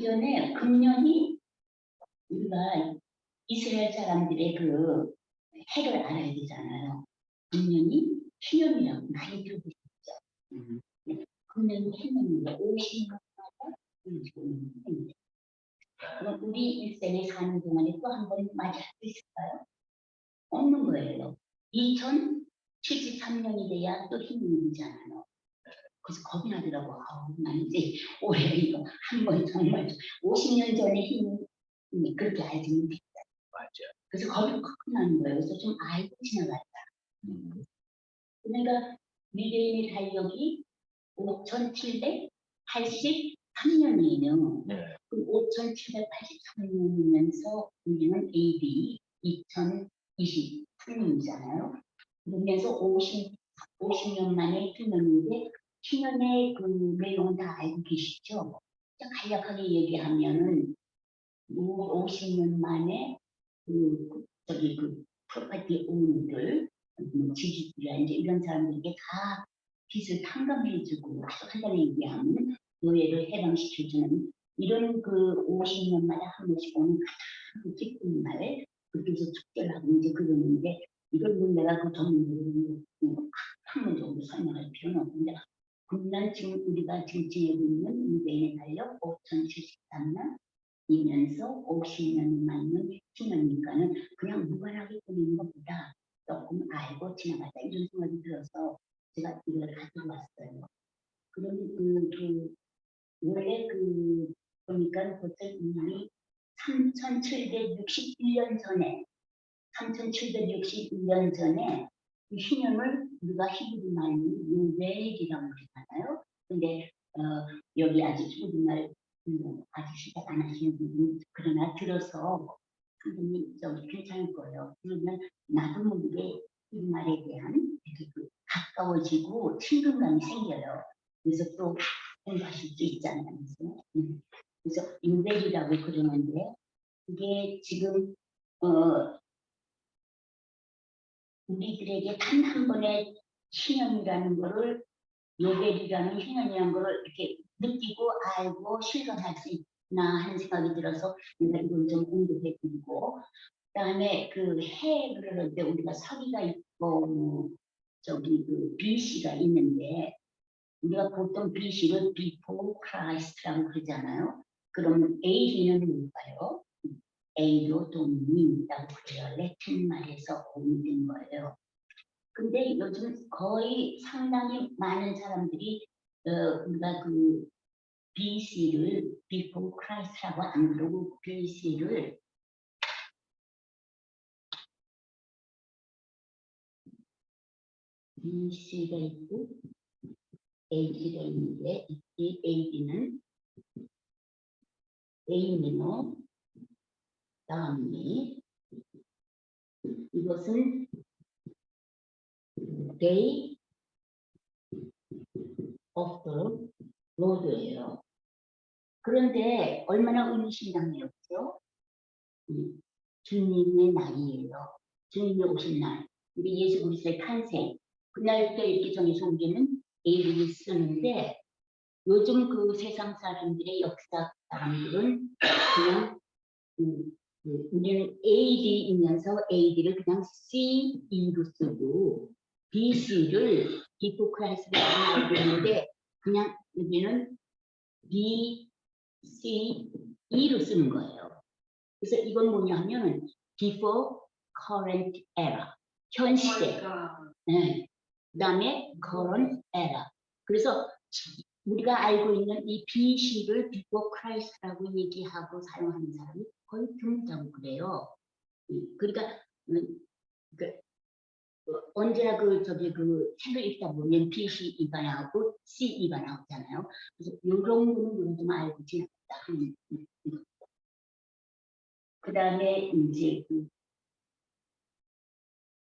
전에 금년이 우리가 이스라엘 사람들의 그 해를 알아야 되잖아요. 금년이 희년이라고 많이 들어보셨죠? 금년이 해년인데 50년마다 울리고 있는 해인데 그럼 우리 일생에 사는 동안에 또 한 번 맞이할 수 있을까요? 없는 거예요. 2073년이 돼야 또 희년이잖아요. 그래서 겁이 나더라고. 난 이제 올해 이거 한 번 정말 50년 전에 힘 그렇게 알지는 못했다. 맞아. 그래서 겁이 확 나는 거예요. 그래서 좀 알고 지나갔다. 그러니까 미래인의 달력이 5783년이에요. 네. 그 5783년이면서 우리는 AD 2023년이잖아요. 그러면서 50년 만에 희년인데 희년의 그 내용은 다 알고 계시죠? 간략하게 얘기하면은 50년 만에 그 프로퍼티 오너들, 지주들이나 이제 이런 사람들에게 다 빚을 탕감해주고 한다는 얘기하면 노예를 해방시켜주는 이런 그 50년마다 한 번씩 오는 가장 기쁜 날, 그때서 축제를 하고 이제 그러는데 이걸 뭐 내가 그 전문으로 한 번 정도 설명할 필요는 없는데 그날 지금 우리가 지금 지내고 있는 유대인의 달력 5073년 이면서 50년 맞는 희년이니까는 그냥 무관하게 꾸미는 것보다 조금 알고 지나갔다 이런 생각이 들어서 제가 이걸 가지고 왔어요. 그럼 원래 보니까 벌써 이미 3761년 전에 3761년 전에 그 희년을 우리가 히브리 말로 요벨이라고 그러잖아요. 근데 여기 아직 우리말 아직 시작 안 하시는 분은 그러나 들어서 선생님 저기 괜찮을 거예요. 그러면 나도 모르게 이 말에 대한 되게 가까워지고 친근감이 생겨요. 그래서 또 공부하실 수 있잖아요. 그래서 요벨이라고 그러는데 이게 지금 우리들에게 단 한 번의 희년이라는 거를 요벨이라는 희년이라는 거를 이렇게 느끼고 알고 실감할 수 있나 하는 생각이 들어서 내가 이걸 좀 공부해드리고 그다음에 그 해 그럴 때 우리가 서기가 있고 저기 그 BC가 있는데 우리가 보통 BC를 Before Christ라고 그러잖아요. 그러면 AD는 뭘까요? A도 동민이라고 그래요. 레틴 말에서 옮긴 거예요. 근데 요즘 거의 상당히 많은 사람들이 우리가 그 BC를 Before Christ라고 안 그러고 BC를 BC가 있고 AD가 있는데 이 AD는 A미노 다음에 이것은 Day of the Lord예요. 그런데 얼마나 의미심장해요. 주님의 날이에요. 주님이 오신 날. 우리 예수 그리스도의 탄생. 그날부터 이렇게 정해서 우리는 AD를 쓰는데 요즘 그 세상 사람들의 역사 사람들은 그냥 우리는 AD이면서 AD를 그냥 CE로 쓰고 BC를 Before Christ라고 하는데 그냥 여기는 BCE로 쓰는 거예요. 그래서 이건 뭐냐면 Before Current Era, 현 시대. 네. 그다음에 Current Era. 그래서 우리가 알고 있는 이 BC를 Before Christ라고 얘기하고 사용하는 사람이 거의 드물다고 그래요. 그러니까 언제나 책을 읽다 보면 BCE가 나오고 CE가 나오잖아요. 그래서 이런 거는 좀 알고 지났다. 그 다음에 이제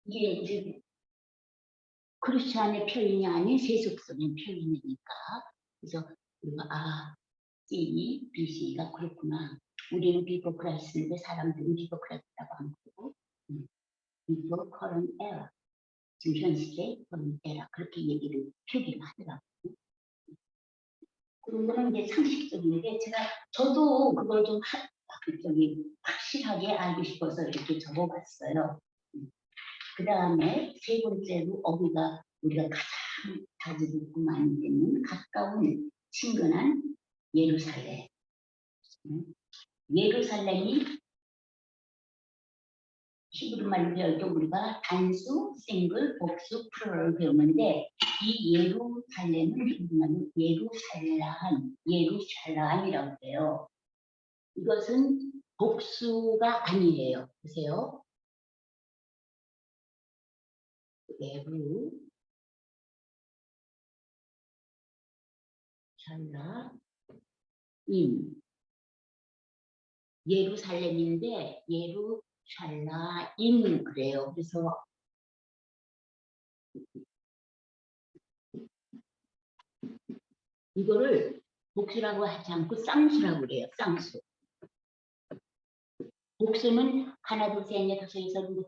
이게 이제 크리스찬의 표현이 아닌 세속적인 표현이니까 그래서 우리가 CE, BC가 그렇구나. 우리는 Before Christ인데 사람들은 Before Christ라고 안 그러고 Before Current Era, 지금 현 시대 Current Era 그렇게 표기를 하더라고요. 그 다음에 이제 그 그런 거는 이제 상식적인데 저도 그걸 좀 확실하게 알고 싶어서 이렇게 적어봤어요. 그 다음에 세 번째로 우리가 가장 자주 듣고 많이 듣는 가까운 친근한 예루살렘. 예루살렘이 히브리 말로 배울 때 우리가 단수, 싱글, 복수, 플루럴 배우는데 이 예루살렘은 히브리 말로 예루샬람이라고 해요. 이것은 복수가 아니에요. 보세요. 예루샬라임. 예루살렘인데 예루샬라임 그래요. 그래서 이거를 복수라고 하지 않고 쌍수라고 그래요. 쌍수. 복수는 하나, 둘, 셋, 넷, 다섯, 여섯, 일곱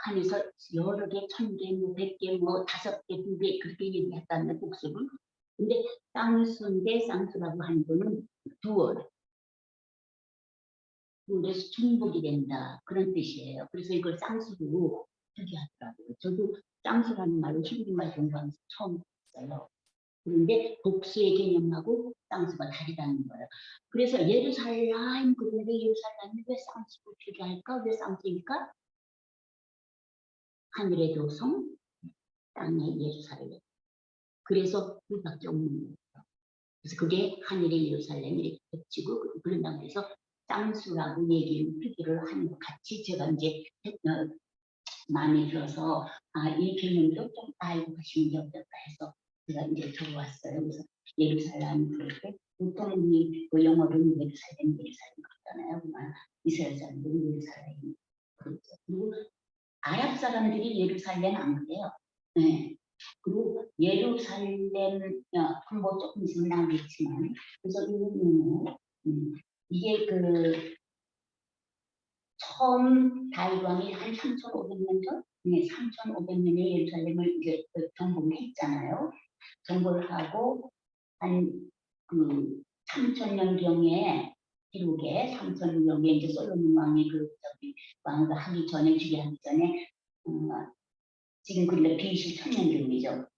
하면서 여러 개, 1000개, 뭐 100개, 뭐 5개, 2개 그렇게 얘기했다는 복수는. 근데 쌍수인데 쌍수라고 하는 거는 두얼. 그래서 중복이 된다. 그런 뜻이에요. 그래서 이걸 쌍수로 표기하더라고요. 저도 쌍수라는 말을 히브리말 공부하면서 처음 봤어요. 그런데 복수의 개념하고 쌍수가 다르다는 거예요. 그래서 예루살렘 그런데 예루살렘이 왜 쌍수로 표기할까? 왜 쌍수일까? 하늘의 도성, 땅의 예루살렘. 그래서 그밖에 없는 거예요. 그래서 그게 하늘의 예루살렘 이렇게 겹치고 그런다고 해서 쌍수라고 표기를 하는 것 같이 제가 이제 마음에 들어서 이 개념도 좀 알고 가시는 게 어떨까 해서 제가 이제 적어왔어요. 그래서 예루살렘 그럴 때 보통 우리 영어로는 예루살렘 그러잖아요. 이스라엘 사람들은 예루살렘 그렇죠. 그리고 아랍 사람들이 예루살렘 안 그래요. 네. 그리고 예루살렘 뭐 조금 있으면 나오겠지만 그래서 이게 처음 다윗왕이 한 3,500년 전? 네, 3,500년에 예루살렘을 이제 정복을 했잖아요. 정복을 하고 한 3,000년경에 기록에 3,000년경에 이제 솔로몬 왕이 왕가 하기 전에 주기하기 전에 지금 그러니까 BC 1000년경이죠.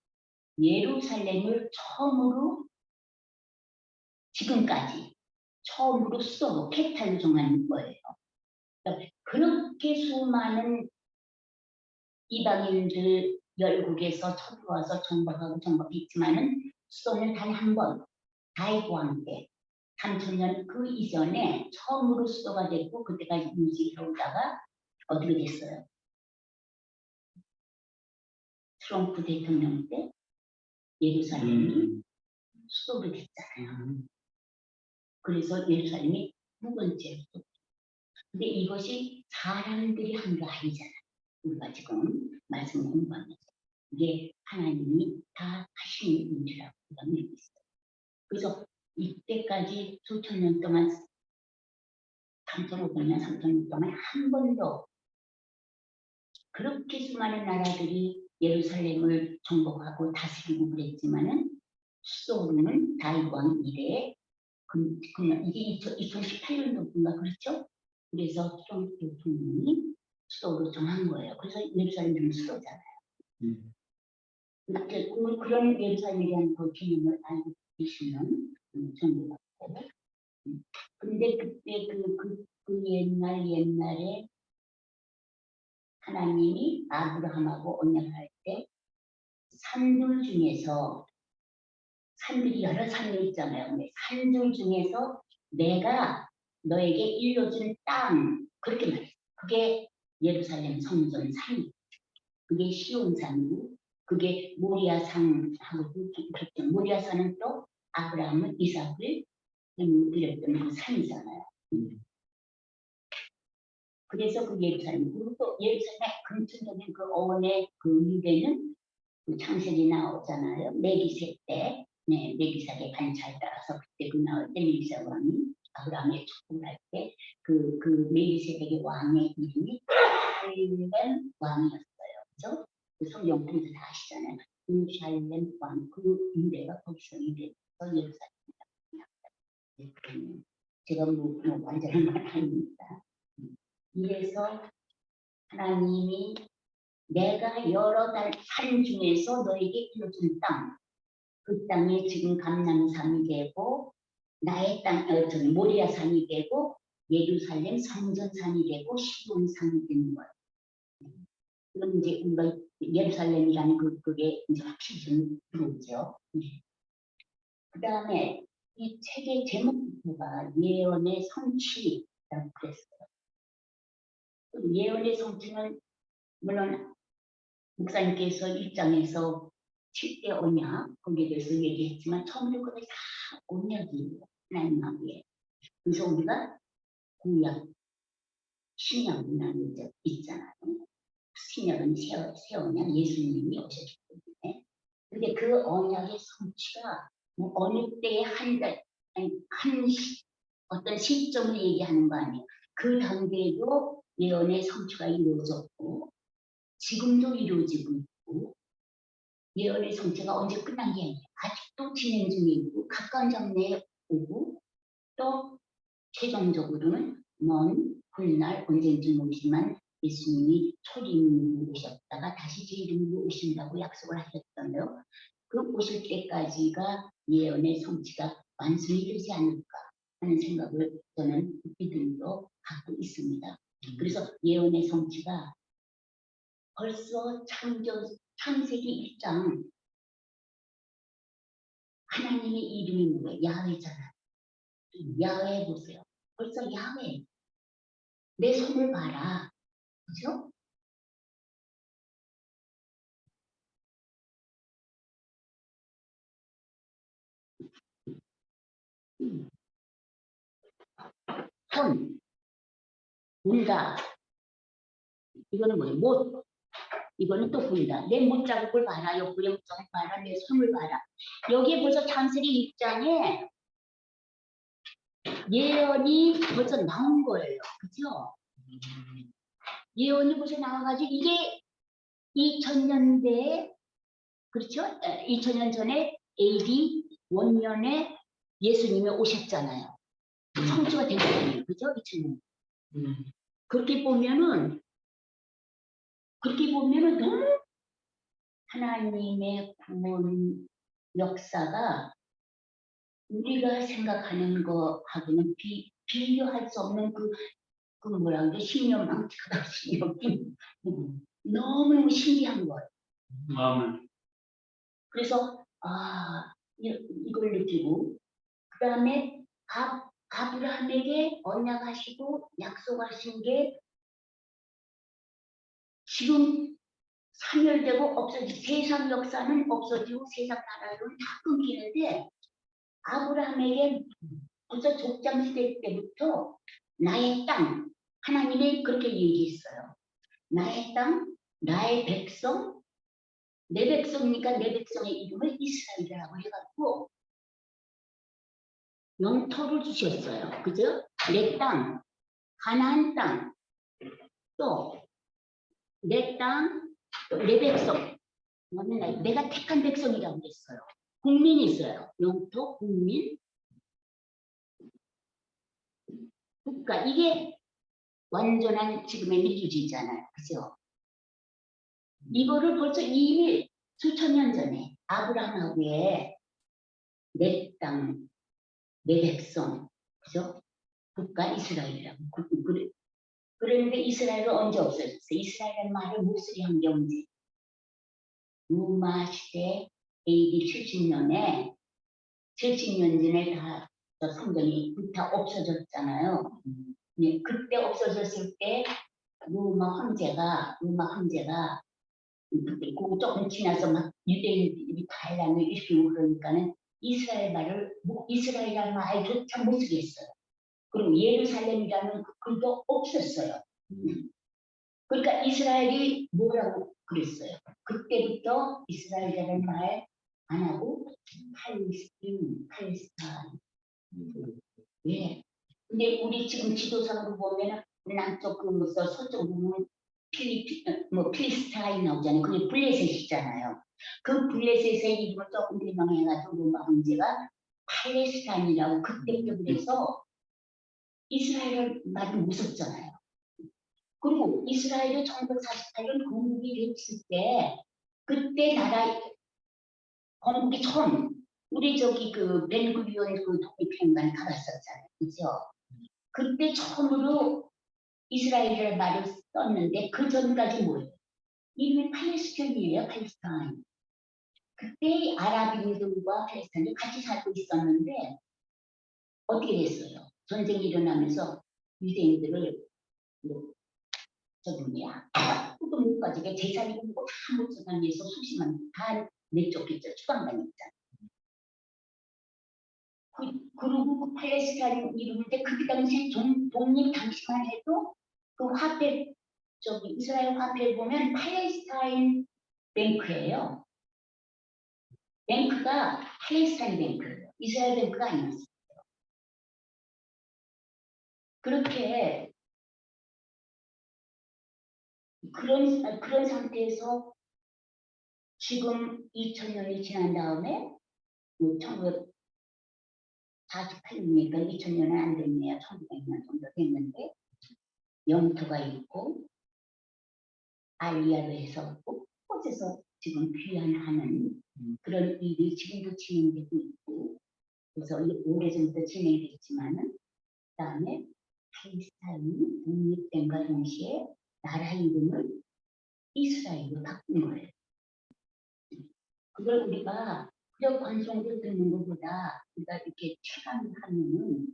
예루살렘을 처음으로 지금까지 처음으로 수도 캐피탈로 정하는 거예요. 그러니까 그렇게 수많은 이방인들 열국에서 쳐들어와서 정복했지만은 수도는 단 한 번, 다윗 왕 때 3,000년 그 이전에 처음으로 수도가 됐고 그때가 유지해 오다가 어떻게 됐어요? 트럼프 대통령 때 예루살렘이 수도가 됐잖아요. 그래서 예루살렘이 두 번째 수도. 근데 이것이 사람들이 한 게 아니잖아요. 우리가 지금 말씀 공부하면서 이게 하나님이 다 하시는 일이라고 우리가 믿고 있어요. 그래서 이때까지 수천 년 동안 3,500년, 3,000년 동안 한 번도 그렇게 수많은 나라들이 예루살렘을 정복하고 다스리고 그랬지만은 수도는 다윗 왕 이래 이게 2018년도인가 그렇죠? 그래서 트럼프 대통령이 수도로 정한 거예요. 그래서 예루살렘은 수도잖아요. 그런 예루살렘에 대한 그 개념을 알고 계시면 좋은 것 같아요. 근데 그때 그 옛날에 하나님이 아브라함하고 언약할 때 산들 중에서 산들이 여러 산이 있잖아요. 산들 중에서 내가 너에게 일러준 땅 그렇게 말했어요. 그게 예루살렘 성전 산이 그게 시온산이고 그게 모리아산하고 그렇죠. 모리아산은 또 아브라함은 이삭을 드렸던 그 산이잖아요. 그래서 그 예루살렘 그리고 또 예루살렘의 근처적인 그 언의 그 유대는 그 창세기 나오잖아요. 메기세 때 메기삭의 반차에 따라서 그때 그 나올 때 메기삭 왕이 아브라함의 축복을 할 때 그 메기세덱의 왕의 이름이 살렘 왕이었어요. 그죠? 그 성경분들 다 아시잖아요. 살렘 왕, 그 유대가 거기서 유대에서 예루살렘. 제가 뭐 완전한 건 아닙니다. 이래서 하나님이 내가 여러 산 중에서 너에게 주어준 땅, 그 땅에 지금 감람산이 되고 나의 땅, 저기 모리아 산이 되고 예루살렘 성전산이 되고 시온산이 되는 거예요. 그럼 이제 우리가 예루살렘이라는 그게 이제 확실히 좀 들어오죠. 그 다음에 이 책의 제목부가 예언의 성취라고 그랬어요. 예언의 성취는 물론 목사님께서 1장에서 7대 언약 거기에 대해서 얘기했지만 처음부터 끝까지 다 언약이에요. 하나님 마음에. 그래서 우리가 구약, 신약이라는 게 있잖아요. 신약은 새 언약, 예수님이 오셨기 때문에. 근데 그 언약의 성취가 뭐 어느 때에 어떤 시점을 얘기하는 거 아니에요. 그 단계에도 예언의 성취가 이루어졌고 지금도 이루어지고 있고 예언의 성취가 언제 끝난 게 아니에요. 아직도 진행 중이고 가까운 장래에 오고 또 최종적으로는 먼 훗날 언제인지 모르지만 예수님이 초림으로 오셨다가 다시 제 이름으로 오신다고 약속을 하셨잖아요. 그 오실 때까지가 예언의 성취가 완성이 되지 않을까 하는 생각을 저는 믿음으로 갖고 있습니다. 그래서 예언의 성취가 벌써 창세기 1장 하나님의 이름이 뭐예요? 야훼잖아요. 야훼 보세요. 벌써 야훼. 내 손을 봐라. 그죠? 손, 본다. 이거는 뭐예요? 못. 이거는 또 본다. 내 못 자국을 봐라. 옆구리 못자국 봐라. 내 손을 봐라. 여기에 벌써 창세기 1장에 예언이 벌써 나온 거예요. 그죠? 예언이 벌써 나와가지고 이게 2000년대에 그렇죠? 2000년 전에 AD 원년에 예수님이 오셨잖아요. 성취가 된 거예요. 그죠? 2000년. 그렇게 보면은 너무 하나님의 구원 역사가 우리가 생각하는 거하고는 비교할 수 없는 그 뭐라 그래? 신념망측하다 신념. 너무 신기한 거예요. 그래서 이걸 느끼고 그 다음에 아브라함에게 언약하시고 약속하신 게 지금 사멸되고 없어지고 세상 역사는 없어지고 세상 나라는 다 끊기는데 아브라함에게 벌써 족장시대 때부터 나의 땅 하나님이 그렇게 얘기했어요. 나의 땅, 나의 백성, 내 백성이니까 내 백성의 이름을 이스라엘이라고 해갖고 영토를 주셨어요. 그죠? 내 땅, 가나안 땅, 또 내 땅, 또 내 백성. 내가 택한 백성이라고 했어요. 국민이 있어요. 영토, 국민, 국가. 이게 완전한 지금의 민주주의잖아요. 그죠? 이거를 벌써 이미 수천 년 전에 아브라함하고의 내 땅, 내 백성, 그죠? 국가 이스라엘이라고. 그런데 이스라엘은 언제 없어졌어요? 이스라엘은 말을 목소리 한 게 언제? 로마 시대 AD 70년에 70년 전에 다 성전이 다 없어졌잖아요. 네, 그때 없어졌을 때 로마 황제가 그때 그 조금 지나서 막 유대인들이 달라는 이렇게 그러니까는 이스라엘이라는 말조차 못 쓰겠어요. 그리고 예루살렘이라는 그 글도 없었어요. 그러니까 이스라엘이 뭐라고 그랬어요? 그때부터 이스라엘이라는 말 안 하고 팔레스타인. 예. 근데 우리 지금 지도상으로 보면은 남쪽 그로서 서쪽 보면 필리스타인 나오잖아요. 그게 블레셋이잖아요. 그 블레셋의 이름을 조금 대명해가지고 로마 황제가 팔레스타인이라고 그때부터 그래서 이스라엘은 많이 무섭잖아요. 그리고 이스라엘이 1948년 건국이 됐을 때 그때 나라 건국이 처음 우리 저기 그 벤구리온 그 독립행간 가봤었잖아요. 그죠? 그때 처음으로 이스라엘이라는 말을 썼는데 그 전까지 뭐예요? 이름이 팔레스타인이에요. 팔레스타인. 그때 아랍인들과 팔레스타인이 같이 살고 있었는데 어떻게 됐어요? 전쟁이 일어나면서 유대인들을 뭐 저기 뭐야 아무도 못 가지게 재산이고 뭐다 못 가지고 수십만 다 내쫓겠죠. 추방당했잖아요. 그리고 그 팔레스타인 이름인데 그 당시에 독립 당시만 해도 그 화폐 저기 이스라엘 화폐 보면 팔레스타인 뱅크예요. 뱅크가 팔레스타인 뱅크예요. 이스라엘 뱅크가 아니었어요. 그렇게 그런 상태에서 지금 2000년이 지난 다음에 1948년이니까 2000년은 안 됐네요. 1900년 정도 됐는데 영토가 있고 알리아로 해서 곳곳에서 지금 귀환하는 그런 일이 지금도 진행되고 있고 그래서 오래전부터 진행됐지만은 그다음에 팔레스타인이 독립된과 동시에 나라 이름을 이스라엘로 바꾼 거예요. 그걸 우리가 그냥 관성을 듣는 것보다 우리가 이렇게 체감을 하면은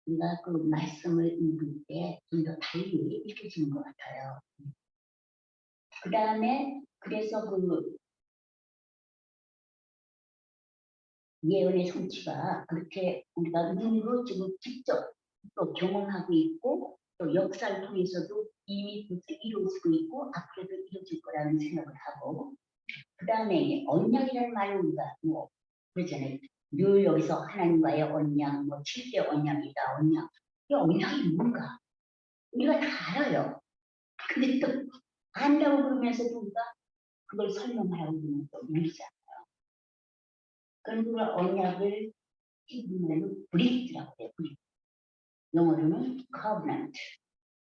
우리가 그 말씀을 읽을 때 좀 더 달리 읽혀지는 것 같아요. 그 다음에 그래서 그 예언의 성취가 그렇게 우리가 눈으로 지금 직접 또 경험하고 있고 또 역사를 통해서도 이미 벌써 이루어지고 있고 앞으로도 이루어질 거라는 생각을 하고 그 다음에 언약이라는 말을 우리가 뭐 그러잖아요. 늘 여기서 하나님과의 언약, 뭐 7대 언약이다, 언약. 이 언약이 뭔가 우리가 다 알아요. 근데 또 안다고 그러면서도 우리가 그걸 설명하라고 그러면 또 모르잖아요. 그런 걸 언약을 히브리말로 브리트라고 해요. 브리트. 영어로는 covenant.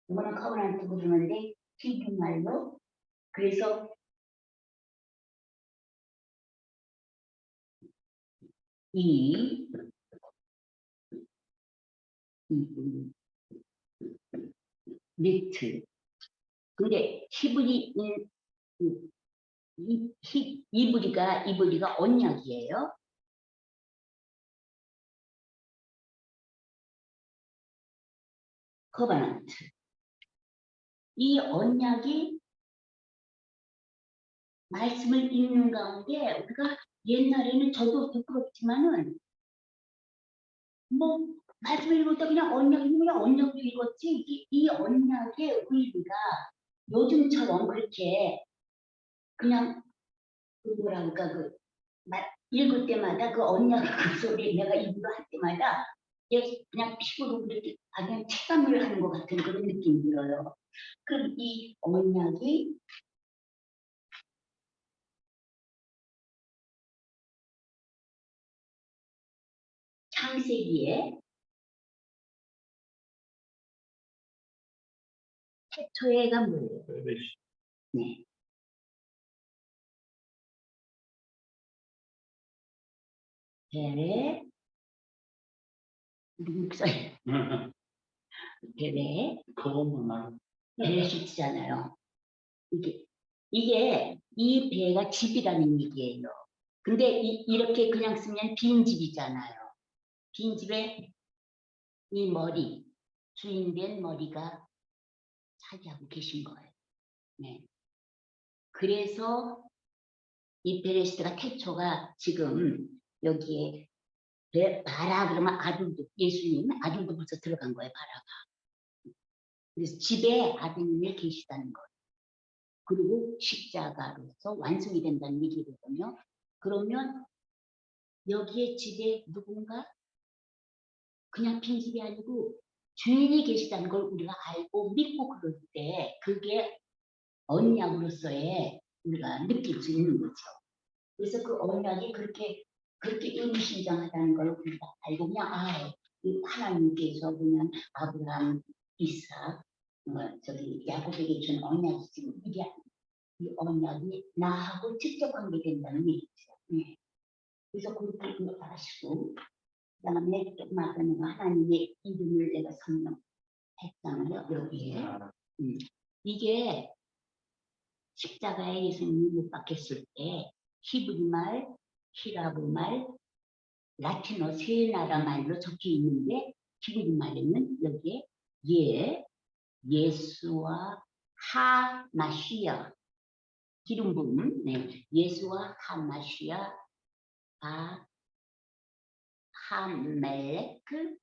영어는 covenant고 그러는데 히브리말로 그래서 이 리트. 근데 이브리가 언약이에요. 커버넌트. 이 언약이 말씀을 읽는 가운데 우리가 옛날에는 저도 부끄럽지만은 뭐 말씀을 읽을 때 그냥 언약을 읽었지 이 언약의 의미가 요즘처럼 그렇게 그냥 그 뭐라 그럴까 읽을 때마다 그 언약 그 소리 내가 입으로 할 때마다 그냥 피부로 그렇게 그냥 체감을 하는 것 같은 그런 느낌이 들어요. 그럼 이 언약이 창세기에 태초에가 뭐예요? 네. 베레 목소리 베레 베레시트잖아요. 이게 이 배가 집이라는 얘기예요. 근데 이렇게 그냥 쓰면 빈집이잖아요. 빈집에 이 머리 주인된 머리가 차지하고 계신 거예요. 네. 그래서 이 베레시트가 태초가 지금 여기에 바라 그러면 아들도 예수님 아들도 벌써 들어간 거예요. 바라가. 그래서 집에 아드님이 계시다는 거예요. 그리고 십자가로서 완성이 된다는 얘기거든요. 그러면 여기에 집에 누군가 그냥 빈집이 아니고 주인이 계시다는 걸 우리가 알고 믿고 그럴 때 그게 언약으로서의 우리가 느낄 수 있는 거죠. 그래서 그 언약이 그렇게 그렇게 의미심장하다는 걸 우리가 알고 그냥 하나님께서 그냥 아브라함, 이삭, 저기 야곱에게 준 언약이 지금 이게 이 언약이 나하고 직접 관계된다는 얘기죠. 네. 그래서 그렇게 아시고 그다음에 조금 아까 내가 하나님의 이름을 내가 설명했잖아요. 여기에 이게 십자가에 예수님이 못 박혔을 때 히브리 말, 히라브 말, 라틴어 세 나라 말로 적혀 있는데 히브리 말에는 여기에 예수와 하마시아 기름 부음, 네, 예수와 하마시아 하멜레크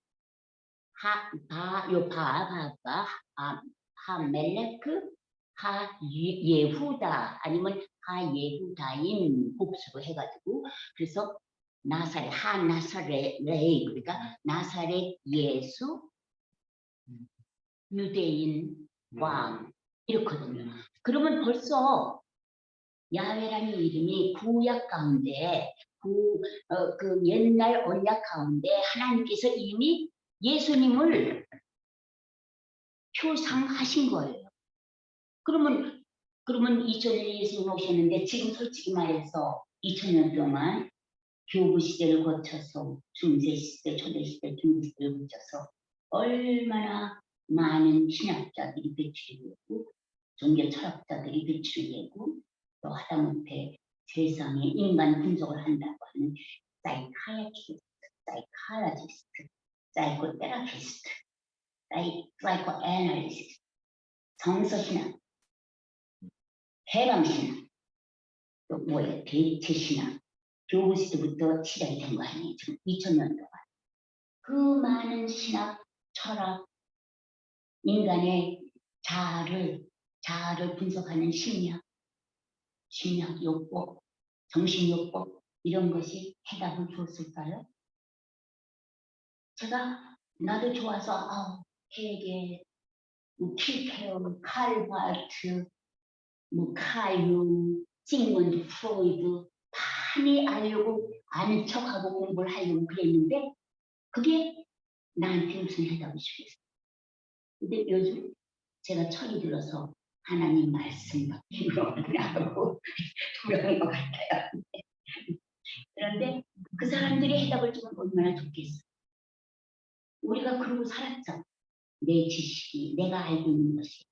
하멜레크 예후다 아니면 하예후다인 복수로 해가지고 그래서 나사렛 하나사렛레이 그러니까 나사렛 예수 유대인 왕 이렇거든요. 그러면 벌써 야훼라는 이름이 구약 가운데 그 옛날 언약 가운데 하나님께서 이미 예수님을 표상하신 거예요. 그러면 2000년에 예수님 오셨는데 지금 솔직히 말해서 2000년 동안 교부 시대를 거쳐서 중세 시대, 초대 시대, 중세 시대를 거쳐서 얼마나 많은 신학자들이 배출이 되고 종교 철학자들이 배출이 되고 또 하다못해 세상에 인간 분석을 한다고 하는 사이코애널리스트, 사이코테라피스트, 사이코애널리스트, 정서신학, 해방신학, 또 뭐예요? 대체신학, 교부시대부터 시작이 된 거 아니에요? 지금 2000년 동안. 그 많은 신학, 철학, 인간의 자아를 분석하는 심리학, 요법, 정신요법 이런 것이 해답을 줬을까요? 제가 나도 좋아서 헤겔, 킬케어, 칼바르트, 카유, sigmun드 프로이드 많이 알려고 아는 척하고 공부를 하려고 그랬는데 그게 나한테 무슨 해답을 주겠어요. 근데 요즘 제가 철이 들어서 하나님 말씀밖에 모르고 그런 것 같아요. 그런데 그 사람들이 해답을 주면 얼마나 좋겠어. 우리가 그러고 살았죠. 내 지식이, 내가 알고 있는 것이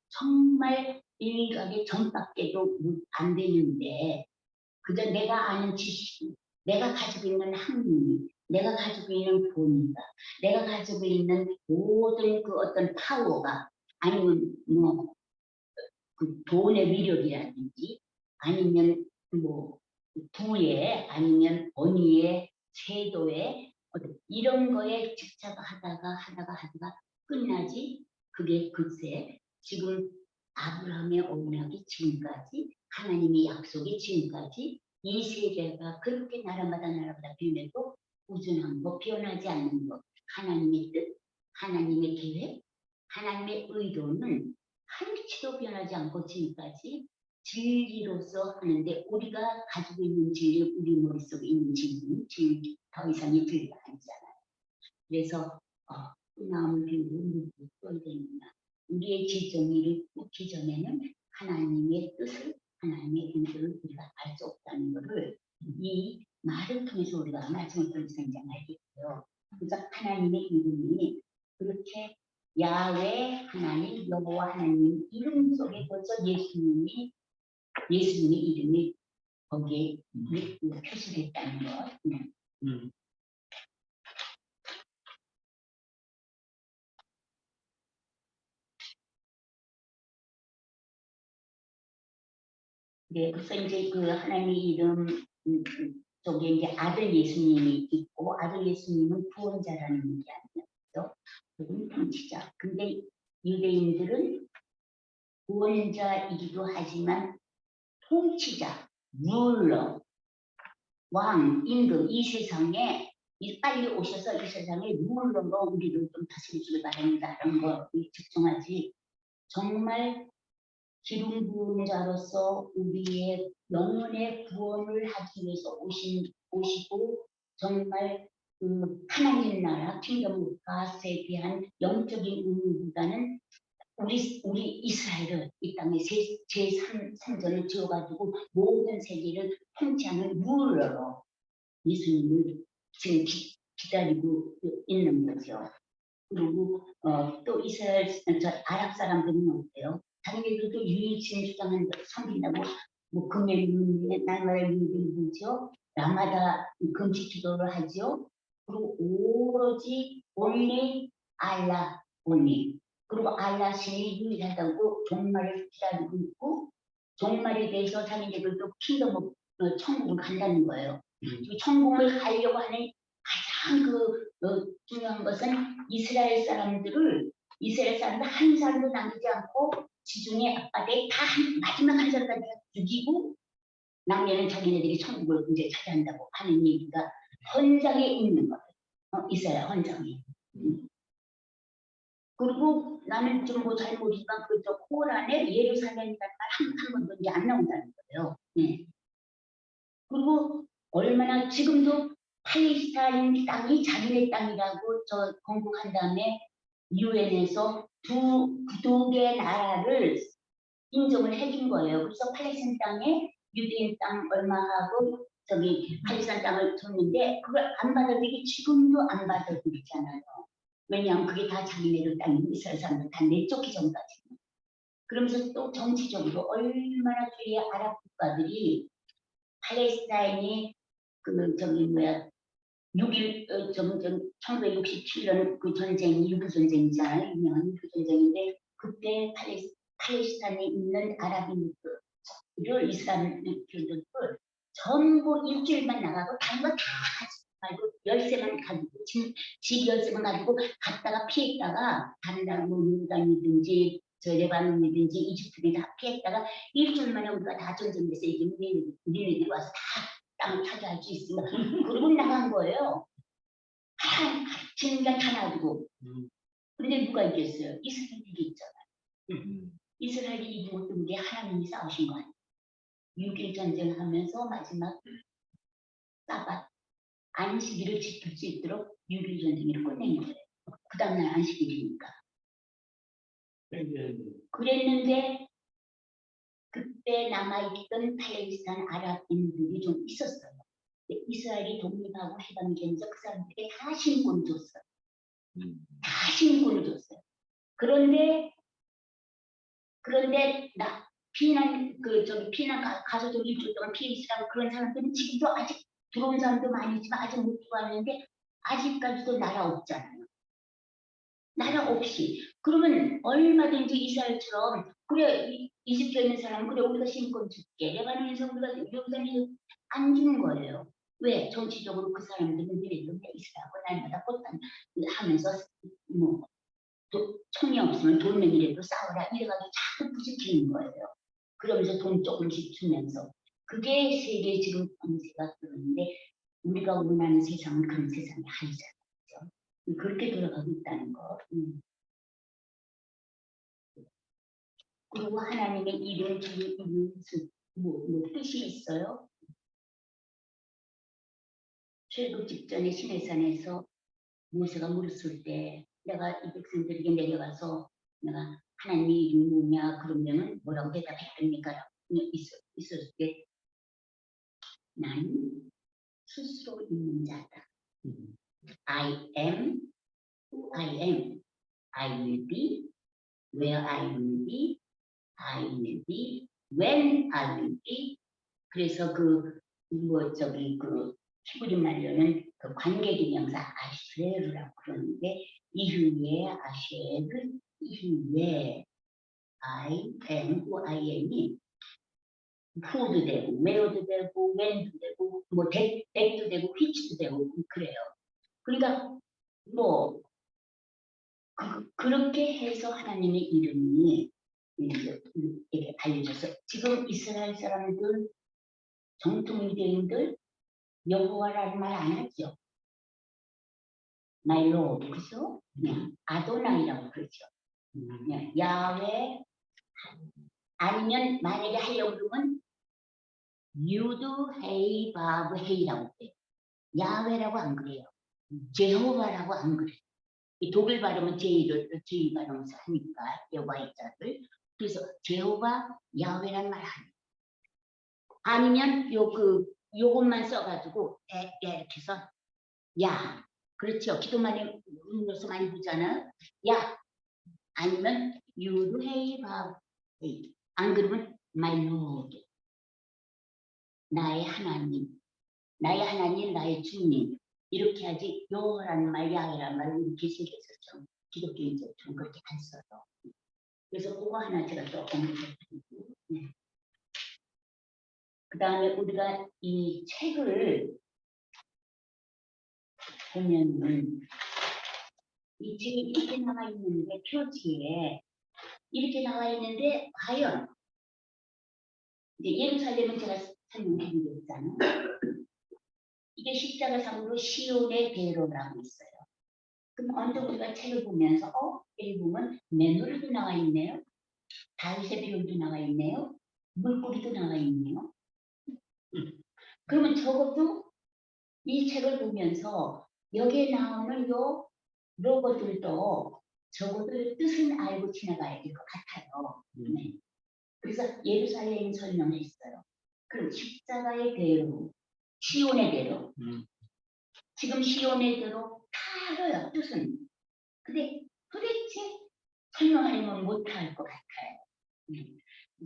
정말 인간의 전밖에도 안 되는데 그저 내가 아는 지식이, 내가 가지고 있는 학문이, 내가 가지고 있는 본의가, 내가 가지고 있는 모든 그 어떤 파워가 아니면 그 돈의 위력이라든지 아니면 부의 아니면 권위의 제도의 이런 거에 집착하다가 끝나지 그게 글쎄 지금 아브라함의 언약이 지금까지 하나님의 약속이 지금까지 이 세계가 그렇게 나라마다 변해도 꾸준한 거 변하지 않는 것 하나님의 뜻 하나님의 계획 하나님의 의도는 한치도 변하지 않고 지금까지 진리로서 하는데 우리가 가지고 있는 진리 우리 머릿속에 있는 진리는 진리 더 이상의 진리가 아니잖아요. 그래서 끝나는 비유를 써야 됩니다. 우리의 지정의를 묻기 전에는 하나님의 뜻을 하나님의 의도를 우리가 알 수 없다는 것을 이 말을 통해서 우리가 말씀을 통해서 이제 알겠고요. 그래서 하나님의 이름이 그렇게 야훼 하나님, 여호와 하나님 이름 속에 벌써 예수님의 이름이 거기에 표시됐다는 것. 네, 그래서 이제 그 하나님의 이름 속에 이제 아들 예수님이 있고 아들 예수님은 구원자라는 얘기 아니었죠. 그건 통치자. 근데 유대인들은 구원자이기도 하지만 통치자, 룰러, 왕, 임금 이 세상에 빨리 오셔서 이 세상에 룰러로 우리를 좀 다스리시길 바랍니다라는 거 집중하지. 정말 기름 부은 자로서 우리의 영혼의 구원을 하기 위해서 오신 오시고 정말 그 하나님 나라 킹덤 오브 갓에 대한 영적인 의미보다는 우리 이스라엘을 이 땅에 제3선전을 지어가지고 모든 세계를 통치하는 룰러로 예수님을 지금 기다리고 있는 거죠. 그리고 또 이스라엘 아랍 사람들은 어때요? 자기들도 유일신 주장한 섬긴다고 뭐 금요일 날마다 유일을 보죠. 라마다 금식 기도를 하죠. 그리고 오로지 only 알라 only. 그리고 알라 신이 유일하다고 종말을 기다리고 있고 종말에 대해서 자기들도 킹덤 천국을 간다는 거예요. 천국을 가려고 하는 가장 중요한 것은 이스라엘 사람들 한 사람도 남기지 않고 지중해 앞바다에 다 마지막 한 사람까지 죽이고 남겨는 자기네들이 천국을 이제 차지한다고 하는 얘기가 헌장에 있는 거예요. 이스라엘 헌장에. 그리고 나는 좀 뭐 잘 모르지만 그저 코란에 예루살렘이라는 말 한 번도 이제 안 나온다는 거예요. 네. 그리고 얼마나 지금도 팔레스타인 땅이 자기네 땅이라고 저 건국한 다음에 유엔에서 두 개의 나라를 인정을 해준 거예요. 그래서 팔레스타인 땅에 유대인 땅 얼마하고 저기 팔레스타인 땅을 줬는데 그걸 안 받아들이게 지금도 안 받아들이잖아요. 왜냐하면 그게 다 자기네들 땅이고 이스라엘 사람들 다 내쫓기 전까지. 그러면서 또 정치적으로 얼마나 주위의 아랍 국가들이 팔레스타인이 그 저기 뭐야 1967년 그 전쟁이 유교 전쟁이잖아요. 유명한 유교 전쟁인데 그때 팔레스타인에 있는 아랍인들을 이슬람교인들 전부 일주일만 나가고 다른 거 다 가지 말고 열쇠만 가지고 집 열쇠만 가지고 갔다가 피했다가 다른 나라 뭐 요르단이든지 저 레바논이든지 이집트든지 다 피했다가 일주일 만에 우리가 다 전쟁돼서 이제 우리네들이 와서 다 땅을 차지할 수 있으니까 그러고 나간 거예요. 지금까지 다 놔두고. 그런데 누가 이겼어요? 이스라엘이 이겼잖아요. 이스라엘이 이긴 것도 우리 하나님이 싸우신 거 아니에요. 6.1 전쟁을 하면서 마지막 사bat 안식일을 지킬 수 있도록 6.1 전쟁을 끝낸 거예요. 그 다음날 안식일이니까. 그랬는데 그때 남아있던 팔레스타인 아랍인들이 좀 있었어요. 이스라엘이 독립하고 해방이 되면서 그 사람들에게 다 신권을 줬어요. 다 신권을 줬어요. 그런데 피난 가서도 일주일 동안 피해 있으라고 그런 사람들은 지금도 아직 들어온 사람도 많이 있지만 아직 못 들어왔는데 아직까지도 나라 없잖아요. 나라 없이. 그러면 얼마든지 이스라엘처럼 그래 이집트에 있는 사람은 그래 우리가 신권 줄게. 레바논에서 우리가 여기서 안 주는 거예요. 왜? 정치적으로 그 사람들은 너희들 이스라엘하고 날마다 꽃단 하면서 뭐 총이 없으면 돌멩이라도 싸워라 이래가지고 자꾸 부딪히는 거예요. 그러면서 돈 조금씩 주면서 그게 세계 지금 권세가 그러는데 우리가 원하는 세상은 그런 세상이 아니잖아요. 그렇게 돌아가고 있다는 거. 그리고 하나님의 이름 뒤에 있는 뭐 뜻이 있어요? 출애굽 직전에 시내산에서 모세가 물었을 때 내가 이 백성들에게 내려가서 내가 하나님의 이름이 뭐냐 그러면은 뭐라고 대답했습니까? 있었을 때 나는 스스로 있는 자다. I am who I am. I will be where I will be. I will be when I will be. 그래서 히브리 말로는 그 관계기명사 아쉐르라고 그러는데 이후에 아쉐르 이후에 I am who I am이 who도 되고 where도 되고 when도 되고 뭐 that도 되고 which도 되고 그래요. 그러니까 뭐 그렇게 해서 하나님의 이름이 이렇게 알려져서 지금 이스라엘 사람들 정통 유대인들 여호와라는 말 안 하죠. My Lord, 그죠? 그냥 아도나이라고 그러죠. 그냥 야외 아니면 만약에 하려고 그러면 유드 헤이 바브 헤이라고 해요. 야훼라고 안 그래요. 제호바라고 안 그래요. 이 독일 발음은 J 발음을 하니까 여호와 이자들. 그래서 제호바 야훼란 말 하니. 아니면 요것만 써가지고 이렇게 해서 야. 그렇죠. 기도 많이 음료수 많이 보잖아요. 야. 아니면 유르헤이바. 안 그러면 my Lord. 나의 하나님. 나의 하나님, 나의 주님. 이렇게 하지 여호라는 말, 야훼라는 말 이렇게 생겨서 좀 기독교인들 좀 그렇게 안 써요. 그래서 그거 하나 제가 조금 네. 그 다음에 우리가 이 책을 보면은 이 책이 이렇게 나와 있는데 표지에 이렇게 나와 있는데 과연 이제 예루살렘은 제가 설명해 드렸잖아요. 이게 십자가 상으로 시온의 배로라고 있어요. 그럼 언제 우리가 책을 보면서 여기 보면 메누리도 나와 있네요. 다윗의 별도 나와 있네요. 물고기도 나와 있네요. 그러면 적어도 이 책을 보면서 여기에 나오는 요 로고들도 적어도 뜻은 알고 지나가야 될 것 같아요. 네. 그래서 예루살렘 설명을 했어요. 그럼 십자가의 대로, 시온의 대로. 지금 시온의 대로 다 알아요, 뜻은. 근데 도대체 설명하려면 못할 것 같아요.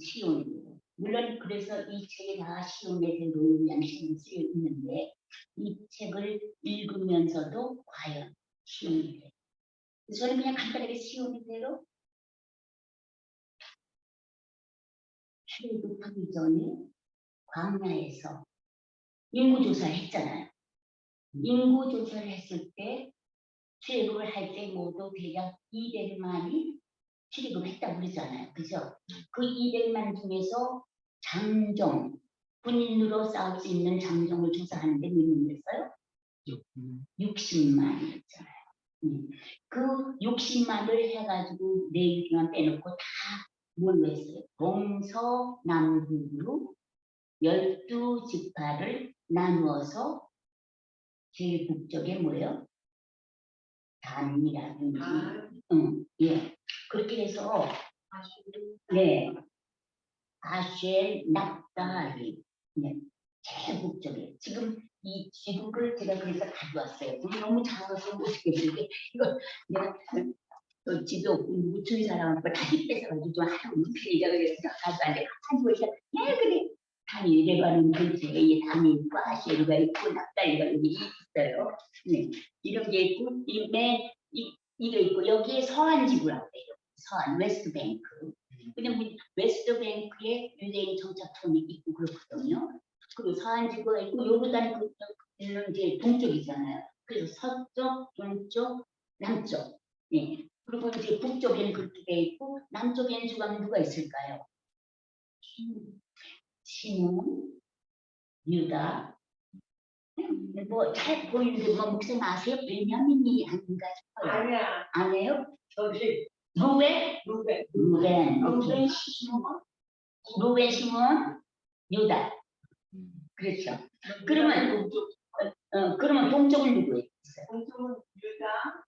시온의 대로. 물론 그래서 이 책에 다 시온의 대로를 위한 책이 쓰여 있는데 이 책을 읽으면서도 과연 시온의 대로. 저는 그냥 간단하게 시온의 대로 출애굽하기 전에 광야에서 인구조사를 했잖아요. 인구조사를 했을 때 출애굽을 할 때 모두 대략 200만이 출애굽했다고 그러잖아요. 그죠? 그 200만 중에서 장정, 군인으로 싸울 수 있는 장정을 조사하는데 몇 명이었어요? 60만이었잖아요. 그 60만을 해가지고 레위기만 빼놓고 다 뭘로 했어요? 동서남북으로 12지파를 나누어서 제일 북쪽에 뭐예요? 단이라든지 예. 그렇게 해서 네. 아쉘, 납달리 네. 제일 북쪽에 지금 이 지도를 제가 그래서 가져왔어요. 너무 작아서 못 쓰겠는데 이거 내가 지도 무춘 사람한테 다시 뺏어가지고 좀 하라고 문필이자 그래서 가져왔는데 가지고 있어. 예 그래. 단이 레바논 근처에 이 단이 있고 아쉘이가 있고 납달리가 여기 있어요. 네. 이런 게 있고 이거 있고 여기에 서한 지구라고 해요. 서한 웨스트 뱅크. 왜냐면 웨스트뱅크에 유대인 정착촌이 있고 그렇거든요. 그리고 서한 지구가 있고 요르단 그는 이제 동쪽이잖아요. 그래서 서쪽, 동쪽, 남쪽. 네. 그리고 이제 북쪽에는 그렇게 돼 있고 남쪽에는 주방 누가 있을까요? 시몬, 유다. 뭐 잘 보이는데 뭐 목사님 아세요? 베냐민이 아닌가 싶어요. 아니야. 아니에요? 저기 루벤, 루벤 시몬, 루벤, 시몬, 유다. 그렇죠. 그러면 그러면 동쪽은 누구예요? 동쪽은 유다.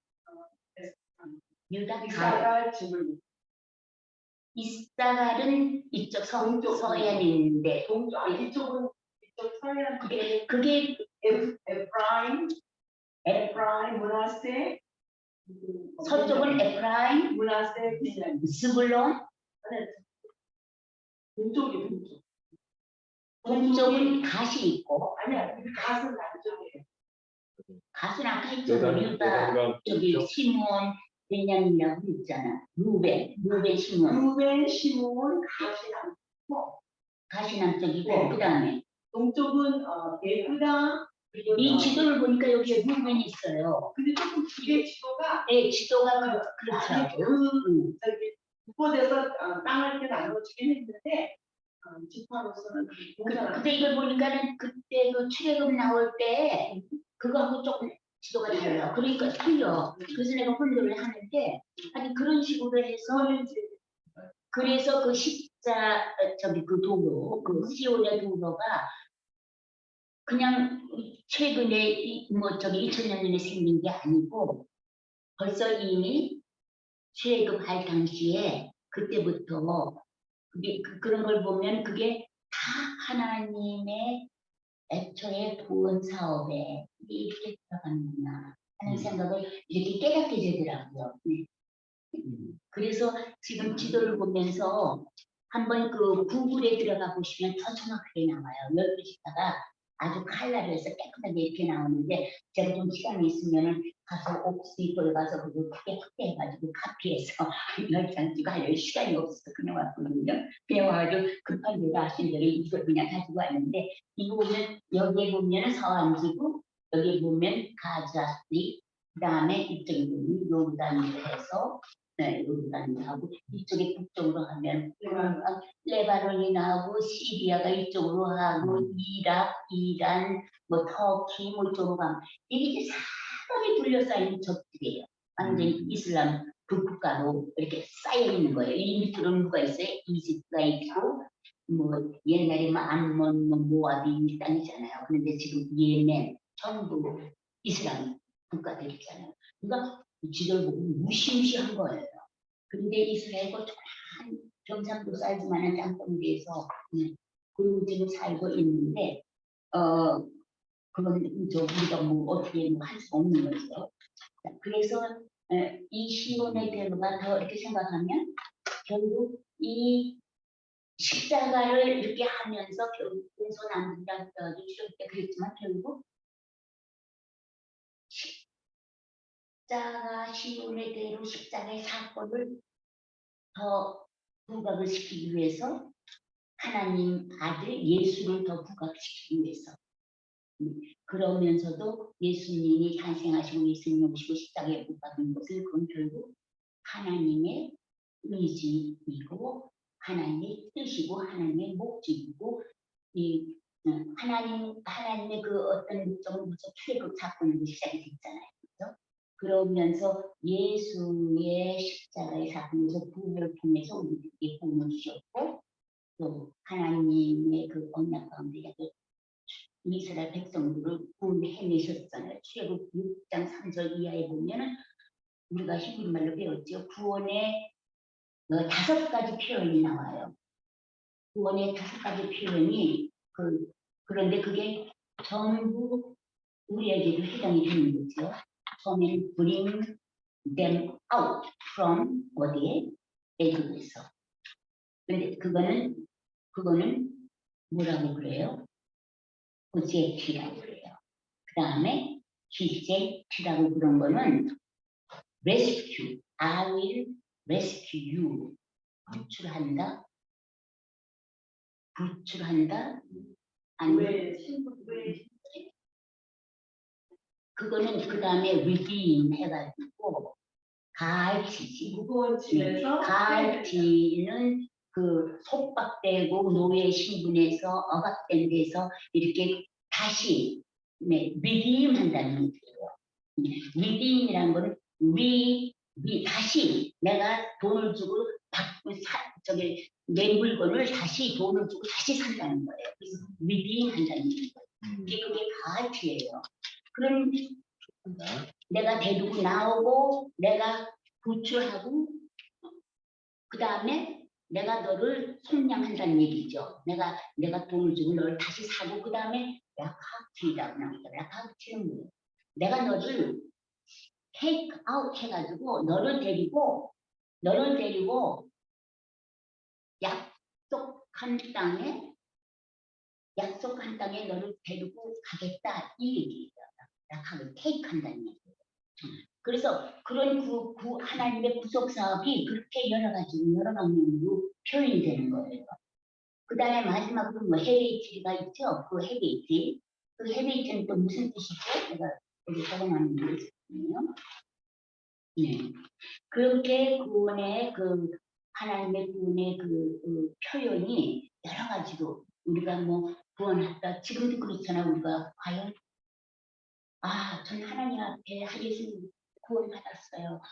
이스라엘 지물. 이스라엘은 이쪽 동쪽 서해안에 있는데 동쪽 이쪽 서해안 그게 에프라임 문하세 서쪽은 에프라임, 문하세 스불론, 동쪽은 갓이 있고 아니야 갓은 남쪽이에요. 갓은 아까 했잖아요. 유다 저기 시몬 베냐민이라고 있잖아. 루벤 시몬 갓이 남쪽이고 네. 그다음에 동쪽은 예후다. 이 지도를 보니까 여기에 루벤이 있어요. 근데 조금 이게 지도가 지도가 그렇죠. 저기 국보돼서 땅을 이렇게 나눠주긴 했는데 지파로서는 근데 이걸 보니까는 그때 그 출애굽 나올 때 그거하고 조금 지도가 달라. 그러니까 틀려. 그래서 내가 혼돈을 하는데 아니 그런 식으로 해서 그래서 그 십자 저기 그 도로 그 시온의 도로가 그냥 최근에 뭐 저기 2000년에 생긴 게 아니고 벌써 이미 출애굽할 당시에 그때부터 그런 걸 보면 그게 다 하나님의 애초에 구원 사업에 이렇게 들어가는구나 하는 생각을 이렇게 깨닫게 되더라고요. 그래서 지금 지도를 보면서 한번 그 구글에 들어가 보시면 더 정확하게 나와요. 12시다가 아주 칼라로 해서 깨끗하게 이렇게 나오는데 제가 좀 시간이 있으면은 가서 옥스피터에 가서 그걸 크게 확대해가지고 카피해서 10장 찍고 할 시간이 없어서 그냥 왔거든요. 그냥 와가지고 급한 대로 하신 대로 이걸 그냥 가지고 왔는데 이거 보면 여기에 보면 서안지구 여기에 보면 가자스리 그 다음에 이쪽에 보면 요르단으로 해서 네, 요르단이 하고 이쪽에 북쪽으로 하면 레바논이 나오고 시리아가 이쪽으로 하고 이란, 뭐 터키 뭐 이쪽으로 가면 이게 이제 사방에 둘러싸인 적들이에요. 완전히 이슬람 북국가로 이렇게 쌓여 있는 거예요. 이 밑으로는 누가 있어요? 이집트가 있고 뭐 옛날에 뭐 암몬, 뭐 모아비 땅이잖아요. 그런데 지금 예멘 전부 이슬람 국가들이잖아요. 그러니까 지도를 보고 무시무시한 거예요. 근데 이스라엘과 조그만 경상도 사이즈만한 땅덩어리에서 그리고 지금 살고 있는데 그건 저 우리가 뭐 어떻게 뭐 할 수 없는 거죠. 그래서 이 시온의 대로가 더 이렇게 생각하면 결국 이 십자가를 이렇게 하면서 결국 동서남북이라고 주실 때 그랬지만 결국 십자가 시온의 대로 십자가의 사건을 더 부각을 시키기 위해서 하나님 아들 예수를 더 부각시키기 위해서 그러면서도 예수님이 탄생하시고 예수님이 오시고 십자가에 못 박은 것을 그건 결국 하나님의 의지이고 하나님의 뜻이고 하나님의 목적이고 이 하나님의 그 어떤 목적으로부터 출애굽 사건이 시작이 됐잖아요. 그렇죠? 그러면서 예수의 십자가의 사건에서 부활을 통해서 우리에게 구원을 주셨고 또 하나님의 그 언약 가운데 이스라엘 백성들을 구원해내셨잖아요. 출애굽 6장 3절 이하에 보면은 우리가 히브리 말로 배웠죠. 구원의 5가지 표현이 나와요. 구원의 5가지 표현이 그런데 그게 전부 우리에게도 해당이 되는 거죠. 처음엔 bring them out from 어디에? 애굽에서. 근데 그거는 뭐라고 그래요? 호제키라고 그래요. 그 다음에 히제키라고 그런 거는 rescue, I will rescue you. 구출한다. 아니면 그거는 그 다음에 redeem 해가지고 가르치지. 무거운 짐에서 가르치는 그 속박되고 노예 신분에서 억압된 데서 이렇게 다시 redeem 한다는 얘기예요. redeem이라는 거는 다시 내가 돈을 주고 내 물건을 다시 돈을 주고 다시 산다는 거예요. 그래서 redeem 한다는 얘기예요. 그게 가르치예요. 그럼 내가 데리고 나오고 내가 구출하고 그 다음에 내가 너를 속량한다는 얘기죠. 내가 돈을 주고 너를 다시 사고 그 다음에 라카티라고 나옵니다. 라카티는 뭐예요? 내가 너를 take out 해가지고 너를 데리고 약속한 땅에 너를 데리고 가겠다 이 얘기예요. 라카를 take 한다는 얘기예요. 그래서 그런 하나님의 구속 사업이 그렇게 여러 방면으로 표현이 되는 거예요. 그 다음에 마지막으로 뭐 헤베이티가 있죠. 그 헤베이티는 또 무슨 뜻이죠? 내가 여기 적어놨는데 있거든요. 네. 그렇게 구원의 하나님의 구원의 표현이 여러 가지로 우리가 뭐 구원했다. 지금도 그렇잖아. 우리가 과연 전 하나님 앞에 예수님 구원받았어요.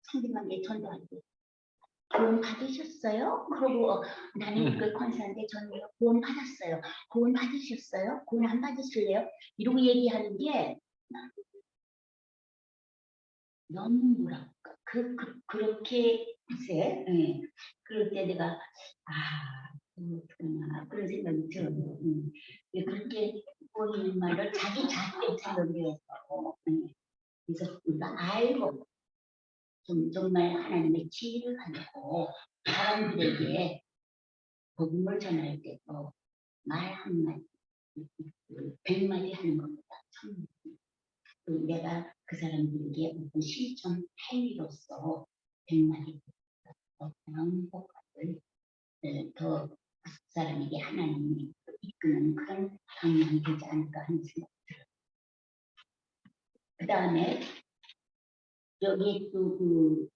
상대방의 전도할 때 구원 받으셨어요? 그러고 나는 그 권사인데 저는 구원 받았어요. 구원 받으셨어요? 구원 안 받으실래요? 이러고 얘기하는 게 너무 뭐랄까 그렇게 글쎄 그럴 때 내가 그렇구나 그런 생각이 들어요. 왜 그렇게 보이는 말을 자기 자신의 생각을 해서 그래서 우리가 알고 정말 하나님의 지혜를 가지고 사람들에게 복음을 전할 때도 말 한마디 100마디 하는 것보다 또 내가 그 사람들에게 어떤 실천 행위로서 100마디 더 행복을 더 그 사람에게 하나님이 이끄는 그런 방향이 되지 않을까 하는 생각이 들어요. 그 다음에 여기 또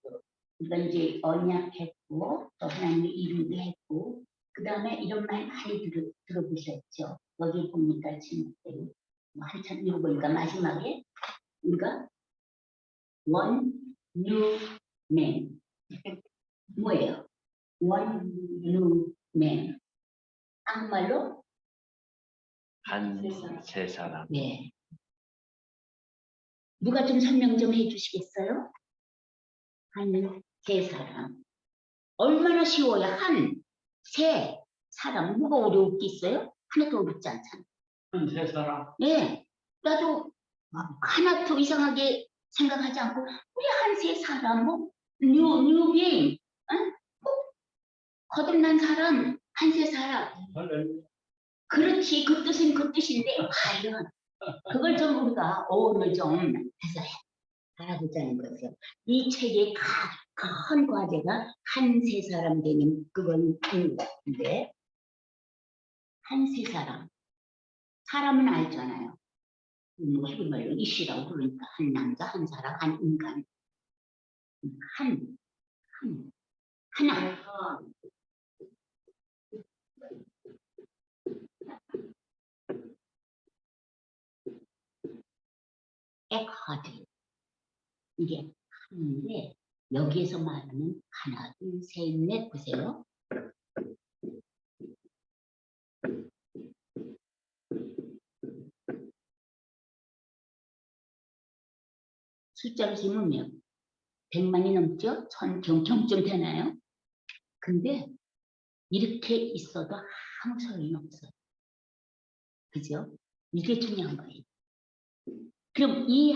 우리가 이제 언약했고 또 하나님의 이름도 했고 그 다음에 이런 말 많이 들어보셨죠. 여기 보니까 지금 한참 읽어보니까 마지막에 우리가 one new man 뭐예요? one new man 한국말로 한 세 사람. 네. 누가 좀 설명 좀 해주시겠어요? 한 세 사람. 얼마나 쉬워요? 한 세 사람. 뭐가 어려웠겠어요? 하나도 어렵지 않잖아. 한 세 사람. 네. 나도 하나도 이상하게 생각하지 않고 우리 한 세 사람 뭐 뉴비인 거듭난 사람 한 세 사람. 그렇지 그 뜻은 그 뜻인데 과연 그걸 좀 우리가 어원을 좀 해서 알아보자는 거죠. 이 책의 큰 과제가 한 세 사람 되는 그건 아닌 것 같은데 한 세 사람 사람은 알잖아요. 히브리말로 이시라고 그러니까 한 남자 한 사람 한 인간 하나 에카드 이게 하는데 여기에서 말하는 하나 둘 셋 넷 보세요. 숫자로 세면요 100만이 넘죠? 1000 경점 되나요? 근데 이렇게 있어도 아무 소용이 없어요. 그죠? 이게 중요한 거예요. 그럼 이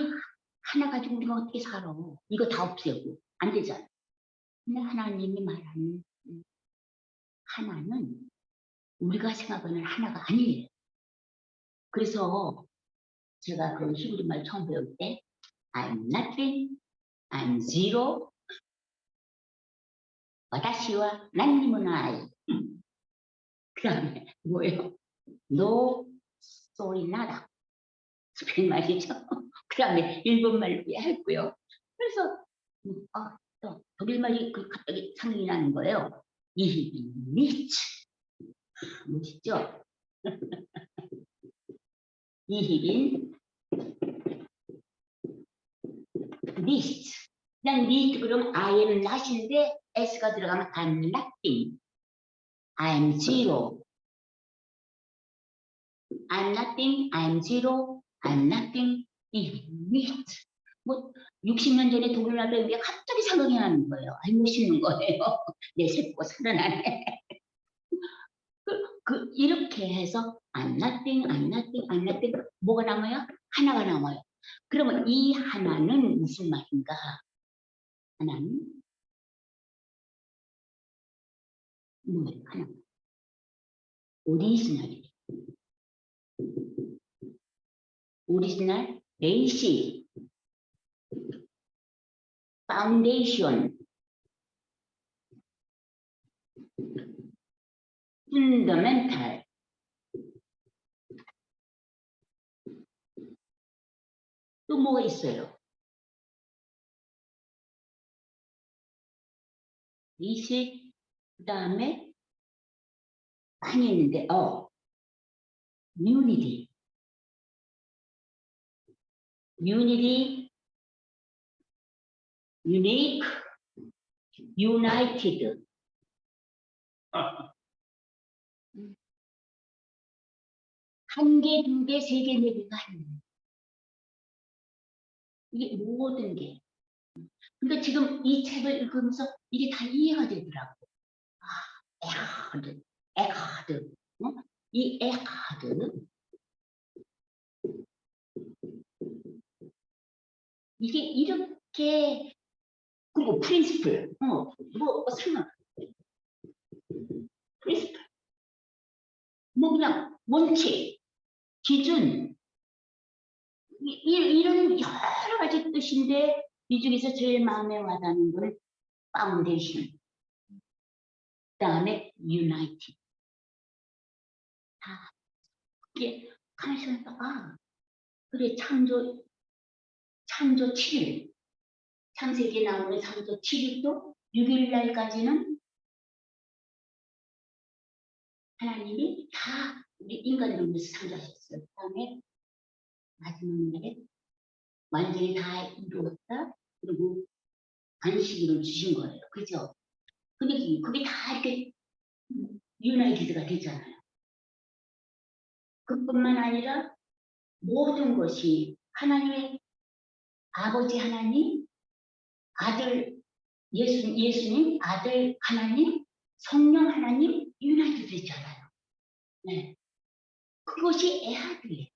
하나 가지고 우리가 어떻게 살아? 이거 다 없애고 안 되잖아. 근데 하나님이 말하는 하나는 우리가 생각하는 하나가 아니에요. 그래서 제가 그 히브리 말 처음 배울 때 I'm nothing, I'm zero, 와다시와 난님은 아이. 그 다음에 뭐예요? No soy nada. 스페인 말이죠. 그 다음에 일본말로 했고요. 그래서 또 독일말이 갑자기 생각이 나는 거예요. 이 니츠 멋있죠? 이히빈 니츠 그냥 니트 그럼 I am not인데 S가 들어가면 I'm nothing, I'm zero, I'm nothing, I'm zero, I'm nothing, 이히빈 뭐 60년 전에 독일말 배운 게 갑자기 생각이 나는 거예요. 아이 멋있는 거예요. 내 세포가 살아나네. 이렇게 해서 I'm nothing, I'm nothing, I'm nothing 뭐가 남아요? 하나가 남아요. 그러면 이 하나는 무슨 말인가? 하나는 뭐예요? 하나. 오리지널, 베이식, 파운데이션, 펀더멘탈, 또 뭐가 있어요? 베이식, 그 다음에 많이 있는데 unity, unique, united. 한 개, 두 개, 세 개, 네 개가 아니에요. 이게 모든 게. 근데 지금 이 책을 읽으면서 이게 다 이해가 되더라고. 에하드, 에하드, 이 에하드. 이게 이렇게, 그리고 프린시플, 설마, 프린시플. 뭐 그냥 원칙, 기준, 이런 여러 가지 뜻인데 이 중에서 제일 마음에 와닿는 건 파운데이션, 그다음에 유나이티드. 다 이게 가만히 생각해봐. 그래 창조 7일, 창세기에 나오는 창조 7일도 6일 날까지는 하나님이 다 우리 인간을 위해서 창조하셨어요. 그다음에 마지막 날에 완전히 다 이루었다. 그리고 안식일을 주신 거예요. 그죠? 근데 그게 다 이렇게 유나이티드가 되잖아요. 그뿐만 아니라 모든 것이 하나님의 아버지 하나님, 아들 예수님, 아들 하나님, 성령 하나님 유나이티드 됐잖아요. 네. 그것이 에하드예요.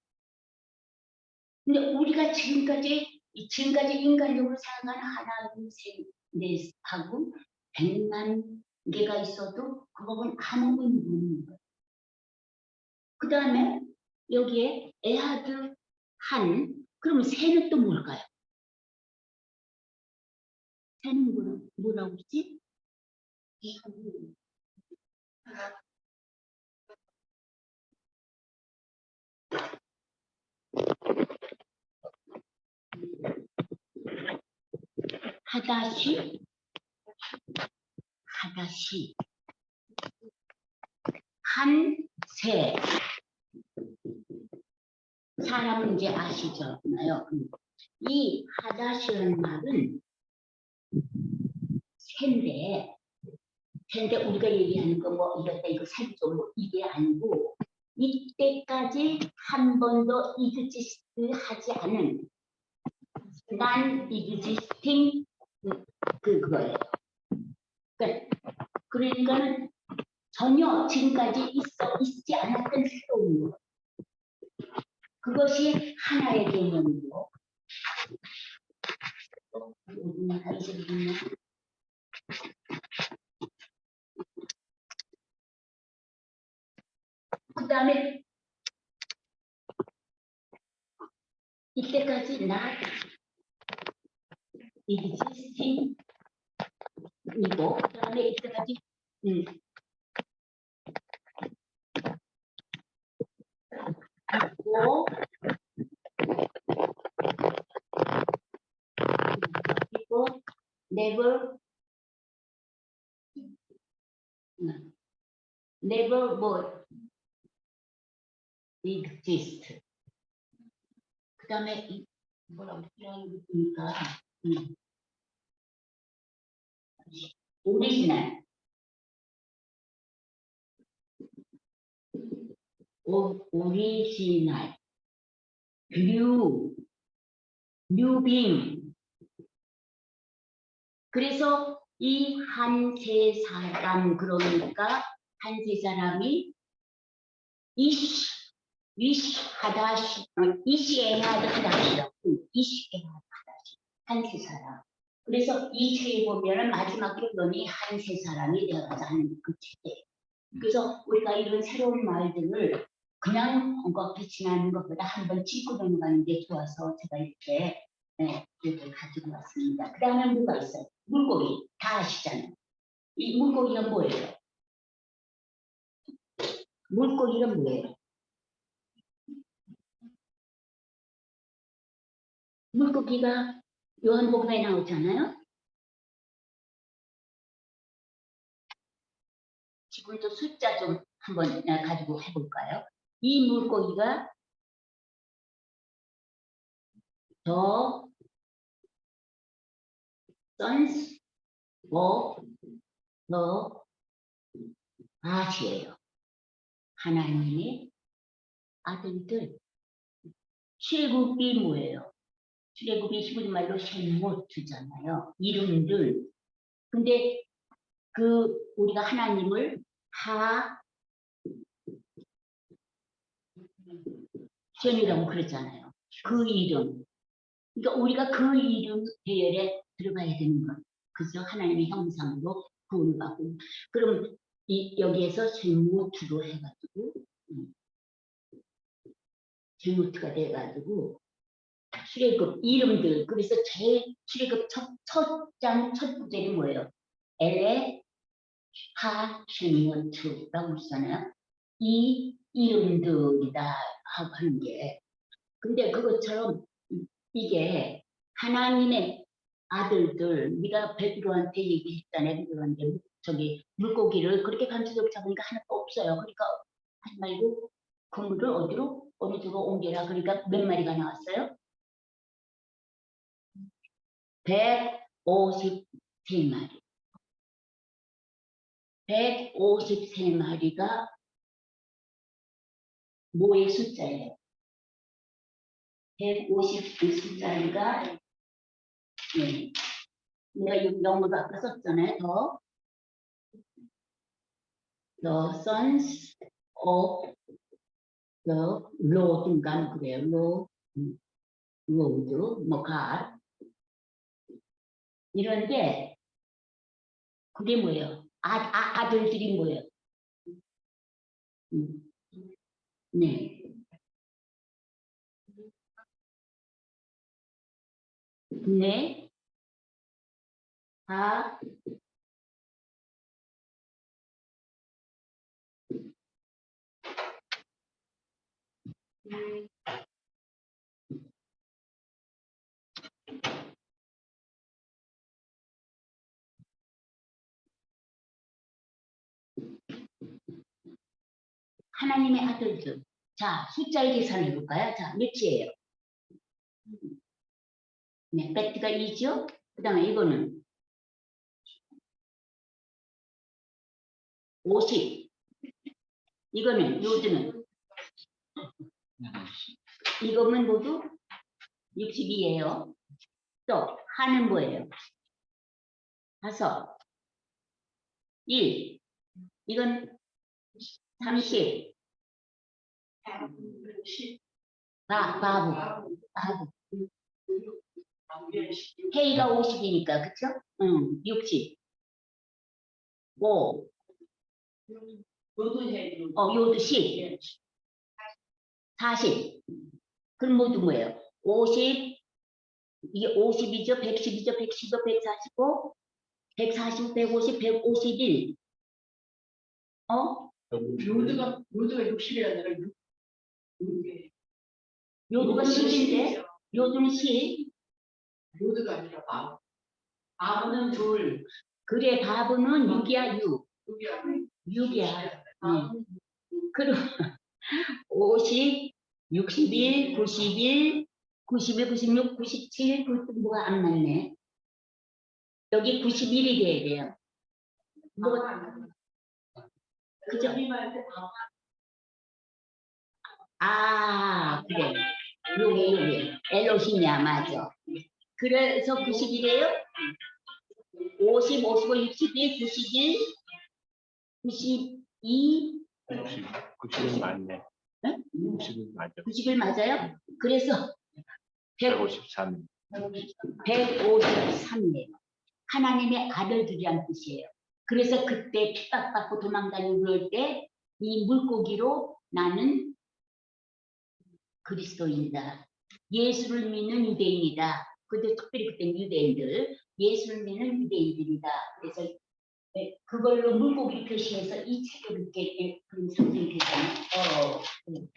근데 우리가 지금까지 인간적으로 살아가는 하나, 둘, 셋, 넷 하고 100만 개가 있어도 그거는 아무 의미 없는 거예요. 그 다음에 여기에 에하드 한, 그러면 새는 또 뭘까요? 새는 뭐라고 그러지? 하다시 한새. 사람은 이제 아시잖아요. 이 하다시라는 말은 새인데 우리가 얘기하는 거 뭐 이랬다 이거 살죠 뭐 이게 아니고 이때까지 한 번도 이그지스트 하지 않은 난 이그지스팅 그거예요. 그러니까 전혀 지금까지 있지 않았던 새로운 것. 그것이 하나의 개념이고 그 다음에 이때까지 not existing 이고 그 다음에 이때까지 있고 그리고 never 뭐 exist. 그 다음에 뭐라고 그러니까 오리지널 뉴빙. 그래서 이 한 세 사람 그러니까 한 세 사람이 이시 하다시 에하드 하다시라고 이시 에하드 하다시 한 세 사람. 그래서 이 책에 보면은 마지막 결론이 한 세 사람이 되어서 하는 그 책이에요. 그래서 우리가 이런 새로운 말들을 그냥 엉겁게 지나는 것보다 한번 짚고 넘어가는 게 좋아서 제가 이렇게 가지고 왔습니다. 그 다음에 뭐가 있어요? 물고기 다 아시잖아요. 이 물고기가 뭐예요? 물고기가 뭐예요? 물고기가 요한복음에 나오잖아요. 지금도 숫자 좀 한번 가지고 해볼까요? 이 물고기가 더 sons 너, 아시에요. 하나님의 아들들. 출애굽이 뭐예요? 출애굽이 히브리 말로 셈모트잖아요. 이름들. 근데 우리가 하나님을 셈이라고 그랬잖아요. 그 이름. 그러니까 우리가 그 이름 대열에 들어가야 되는 것. 그래서 하나님의 형상으로 구원을 받고. 그럼 여기에서 셈모트로 해가지고 셈모트가 돼가지고 출애굽 이름들. 그래서 출애굽 첫 구절이 뭐예요? 엘레 셈모트라고 했잖아요. 이 이름들이다 하고 하는 게. 근데 그것처럼 이게 하나님의 아들들, 우리가 베드로한테 얘기했잖아요. 베드로한테 저기 물고기를 그렇게 감추적 잡으니까 하나도 없어요. 그러니까 하지 말고 그물을 어디로? 어느 쪽으로 옮겨라. 그러니까 몇 마리가 나왔어요? 153마리. 153마리가 뭐의 숫자예요? 150의 숫자가 네. 내가 영어로 아까 썼잖아요. The sons of the Lord인가 그래요. Lord, 뭐 God. 이런데 그게 뭐예요? 아들들이 뭐예요? 네. 네. 하나님의 아들들. 자, 숫자의 계산을 해볼까요? 자, 몇이에요? 네, 팩트가 2죠? 그 다음에 이거는 50. 이거는, 요즘은 이거는 모두 62예요. 또, 하는 뭐예요? 5. 1. 이건 30. 바보. K가 50이니까, 그쵸? 60. 5. 요도 10. 40. 그럼 모두 뭐예요? 50. 이게 50이죠? 110이죠? 115, 145, 145, 150, 151. 요드가 60이 아니라 요도가 10인데, 요도는 10. 요드가 아니라 바보는 둘. 그래, 바보는 6이야, 6. 6이야. 그럼 50, 61, 91, 91, 96, 97, 그것도 뭐가 안 맞네. 여기 91이 돼야 돼요. 뭐가, 그죠? 그래. 여기. 엘로시냐, 맞아. 그래서 90이래요? 50, 55, 62, 91, 92, 90은 맞네. 네? 90은 맞아. 90일 맞아요? 그래서 153. 153이에요. 하나님의 아들들이란 뜻이에요. 그래서 그때 핍박받고 도망다니고 그럴 때 이 물고기로 나는 그리스도인이다. 예수를 믿는 유대인이다. 근데 특별히 그때는 유대인들, 예수를 믿는 유대인들이다. 그래서 그걸로 물고기를 표시해서 이 책을 읽게 그런 상징이 되잖아요. 그래서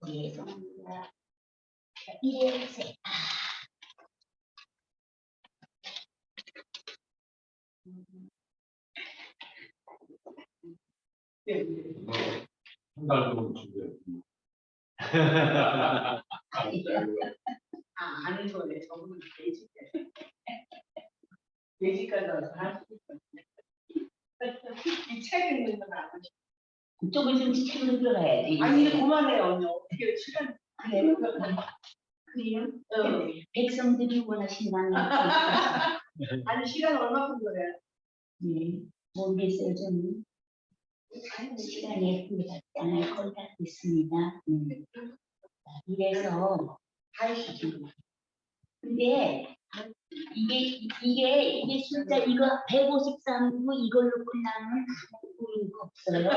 이래서 한 달 동안 준비해. 아는 거네. 저분은 되지. 돼지까지 와서 할수 있거든요. 이책 읽는 건 안 하시죠? 그쪽은 좀 책으로 들어가야지. 아니 그만해요 언니. 어떻게 시간 그래요? 그래요? 백성들이 원하신다는 아니 시간 얼마큼 그래? 예, 모르겠어요 저는. 시간에 불같잖아요. 거의 다 됐습니다. 이래서 근데 이게 진짜 이거 153부 이걸로 끝나면 아무 의미가 없어요.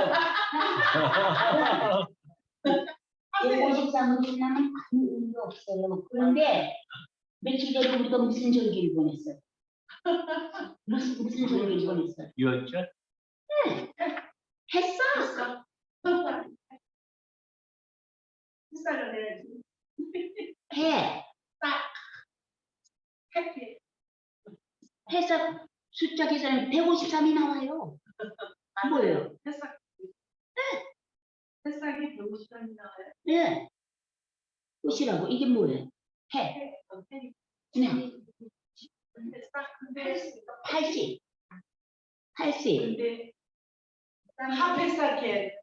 153부 끝나면 아무 의미가 없어요. 그런데 며칠 전에 우리가 무슨 절기를 보냈어요? 무슨 절기를 보냈어요? 이었죠? 했어. 햇살을 내야지. 해. 해피. 해서 숫자 계산은 153이 나와요. 뭐예요? 햇살. 햇살이 150점이 나와요. 네. 꽃이라고 이게 뭐예요? 해. 네. 근데 80. 80. 근데 햇살게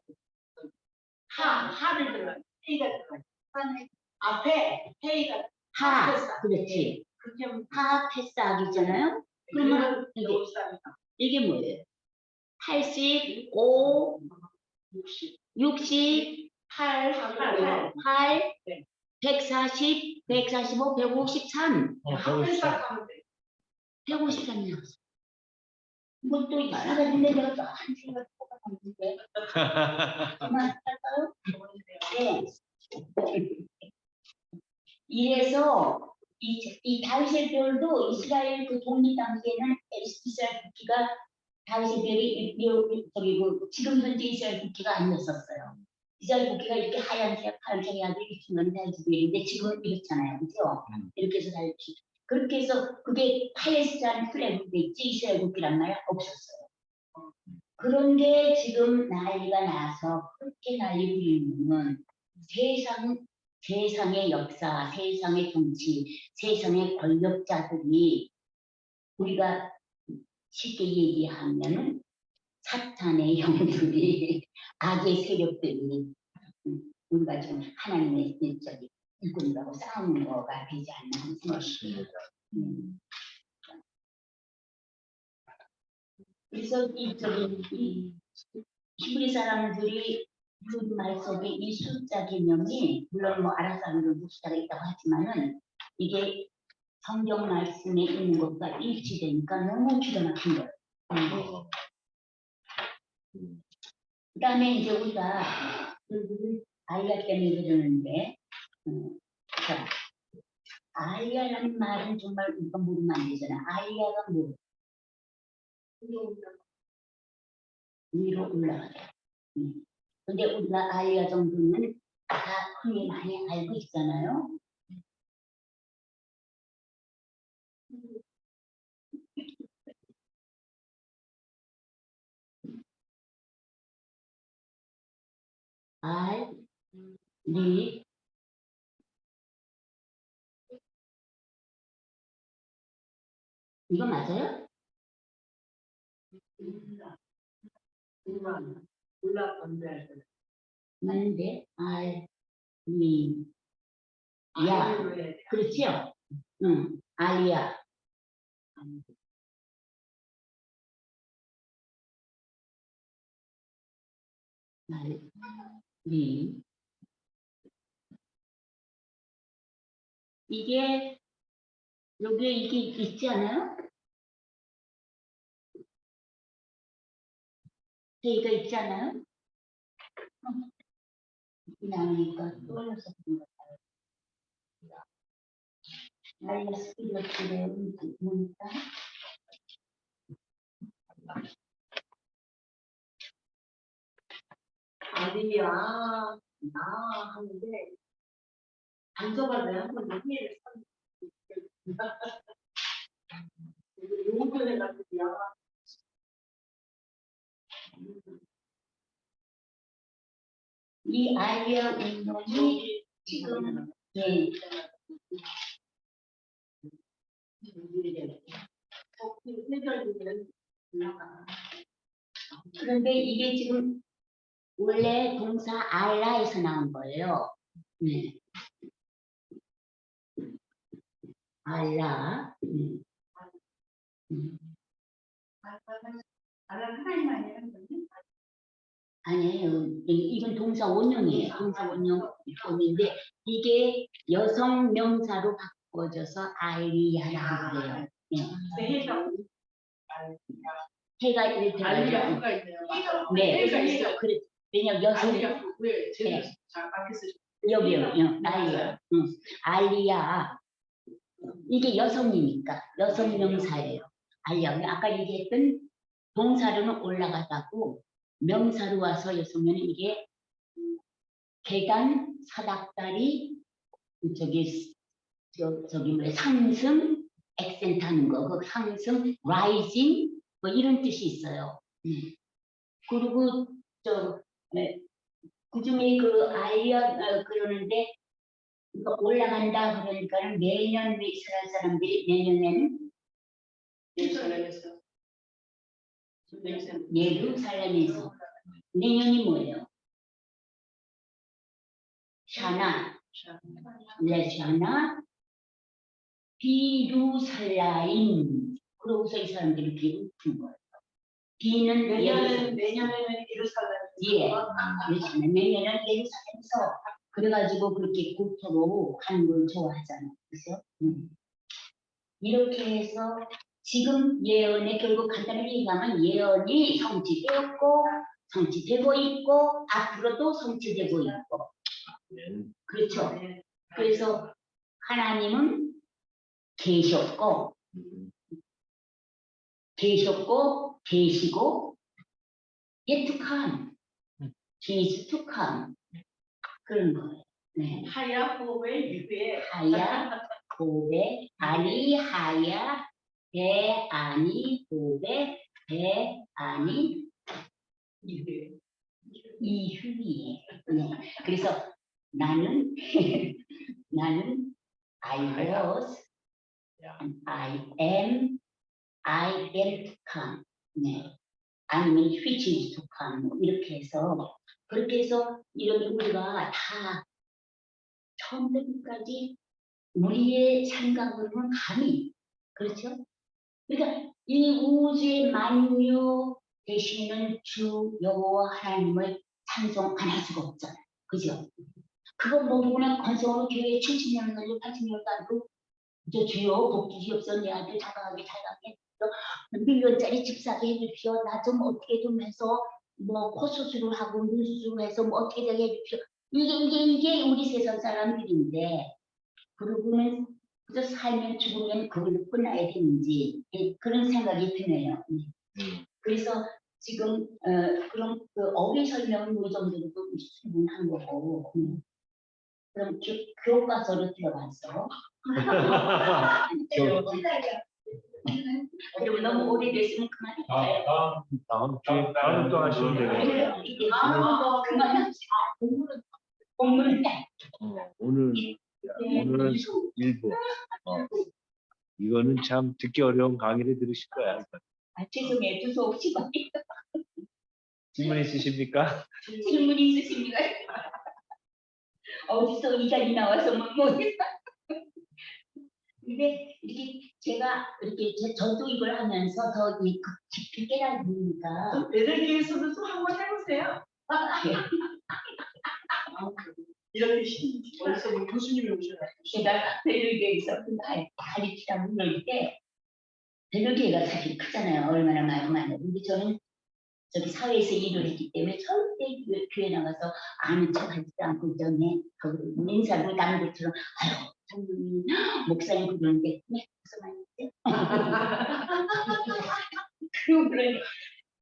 하를 들어요. 해가 들어요. 앞에 해가 하. 그렇지. 그렇게 하면 하 패스하기잖아요. 그러면 이게 153이다. 이게 뭐예요? 85, 60, 8 140, 145, 153. 햇살하면 돼. 153 나왔어. 뭐또 이상한데 내가 또한 생각 똑같은데. 그만할까요? 네. 이래서 이 다윗의 별도 이스라엘 그 독립 당시에는 이스라엘 국기가 다윗의 별이 저기 그 지금 현재 이스라엘 국기가 아니었었어요. 이스라엘 국기가 이렇게 하얀색, 파란색이 아주 이렇게 건 다윗의 별인데 지금은 이렇잖아요, 그죠? 이렇게 해서 다윗 그렇게 해서 그게 팔레스타인 플래그가 있지 이스라엘 국기란 말 없었어요. 그런데 지금 난리가 나서 그렇게 난리 부리는 세상의 역사, 세상의 정치, 세상의 권력자들이 우리가 쉽게 얘기하면 사탄의 영들이 악의 세력들이 우리가 지금 하나님의 저기 일꾼들하고 싸우는 거가 되지 않나 하는 생각이 듭니다. 그래서 이 히브리 사람들이 그 말 속에 이 숫자 개념이 물론 뭐 알아서 하는 숫자가 있다고 하지만은 이게 성경 말씀에 있는 것과 일치되니까 너무 기가 막힌 거예요. 그 다음에 이제 우리가 아이야 때문에 그러는데 자, 아이야라는 말은 정말 우리가 모르면 안 되잖아. 아이야가 뭐? 위로 올라가다. 근데 우리가 아이야 정도는 다 흔히 많이 알고 있잖아요. 알, 리, 이거 맞아요? 올라간대. 맞는데 알, 리, 야, 그렇지요? 응, 알이야. 알, 리. 이게 여기에 이게 있지 않아요? 저희가 있지 않아요? 나오니까 떠올려서 그런 것 같아요. 마이너스 1을 보니까 아니야, 나 하는데 앉아가지고 한번 얘기를 용변에 가지고야. 이 아이디어 운동이 지금 예. 해결되는 그런데 이게 지금 원래 동사 알라에서 나온 거예요. 네. 알라. 하나님 아니에요? 아니에요. 이건 동사 원형이에요. 동사 원형인데 이게 여성 명사로 바꿔져서 알리야라고 그래요. 네. 해가 이렇게 알리야가 있네요. 네. 해가 있어요. 그래. 왜냐 여성 왜 제가 네. 잘 밖에서 여기요. 알리야. 알리야. 이게 여성이니까 여성 명사예요. 알리야. 아까 얘기했던 동사로는 올라가다고 명사로 와서 여성면 이게 계단, 사닥다리, 저기 뭐야 상승, 액센트 하는 거, 그 상승, rising 뭐 이런 뜻이 있어요. 그리고 그 중에 그 알리아 그러는데 이거 올라간다 그러니까는 매년 이스라엘 사람들이 내년에는 예루살렘에서 내년이 뭐예요? 샤나, 레샤나, 비루살라임. 그러고서 이 사람들이 비를 푼 거예요. 비는 내년에는 예루살렘. 예, 그렇잖아요. 내년은 예루살렘에서 그래가지고 그렇게 고토로 가는 걸 좋아하잖아요. 그죠? 이렇게 해서 지금 예언에 결국 간단하게 얘기하면 예언이 성취되었고 성취되고 있고 앞으로도 성취되고 있고 그렇죠. 그래서 하나님은 계셨고 계시고 yet to come, he is to come 그런 거예요. 네. 하야 호흡의 유배. 하야 고배 아니 하야 배 아니 고배 배 아니 이휴이에. 네. 그래서 나는 I was and I am to come. 네. 아니면 which is to come 이렇게 해서 그렇게 해서 이런 우리가 다 처음부터 끝까지 우리의 생각으로는 감히 그렇죠? 그러니까 이 우주의 만유 되시는 주 여호와 하나님을 찬송 안 할 수가 없잖아요. 그죠? 그거 모르고는 건성으로 교회 70년 걸려 80년 가고 저 주여 복 주시옵소서 내 아들 자라가게 밀ион짜리 집 사게 해주십시오. 나 좀 어떻게 좀 해서 뭐 코 수술을 하고 눈 수술을 해서 뭐 어떻게 되게 해주십시오. 이게 우리 세상 사람들인데 그러고는 그저 살면 죽으면 그걸로 끝나야 되는지 그런 생각이 드네요. 그래서 지금 그런 그 어휘 설명은 이 정도도 충분한 거고 그럼 교과서로 들어갔어. 그리고 너무 오래됐으면 그만해. 다음 주에 다음 또 하시면 되겠네요. 그만합시다. 공부는 오늘은 일부. 이거는 참 듣기 어려운 강의를 들으실 거야. 죄송해요. 두서 없이 질문 있으십니까? 질문 있으십니까? 어디서 이 자리 나와서 모르겠어. 근데 이렇게 제가 이렇게 저도 이걸 하면서 더 깊이 깨달으니까 베들기에서도 또 한번 해보세요. 이렇게 어디서 뭐 교수님이 오셔가지고 제가 베들기에서 가르치다 물을 때 베들기가 사실 크잖아요. 얼마나 많아요. 근데 저는 저기 사회에서 일을 했기 때문에 절대 교회 나가서 아는 척 하지도 않고 전에 인사를 나는 것처럼 아유 장로님 목사님 그러는데 네 무슨 말인지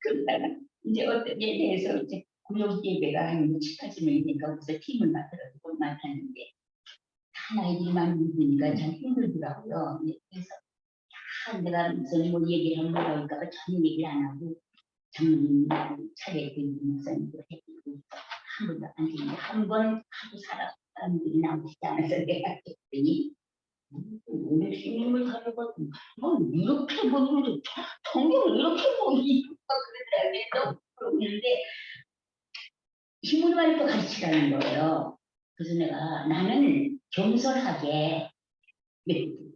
그러다가 이제 어떤 예에 대해서 이제 구역 예배가 한 7-8명이니까 거기서 팀을 맡아가지고 맡았는데 다 나이들이 많은 분이니까 참 힘들더라고요. 그래서 내가 무슨 뭐 얘기를 하면 뭐랄까 전혀 얘기를 안 하고 장로님 차례했더니 목사님도 했고 한 번도 안 했는데 한 번 하고 사람들이 나오시지 않아서 내가 했더니 우리 스님을 가려고 이렇게 보면 성경을 이렇게 보니까 그러더라고요. 그러는데 힘으로 말고 가르치라는 거예요. 그래서 내가 나는 겸손하게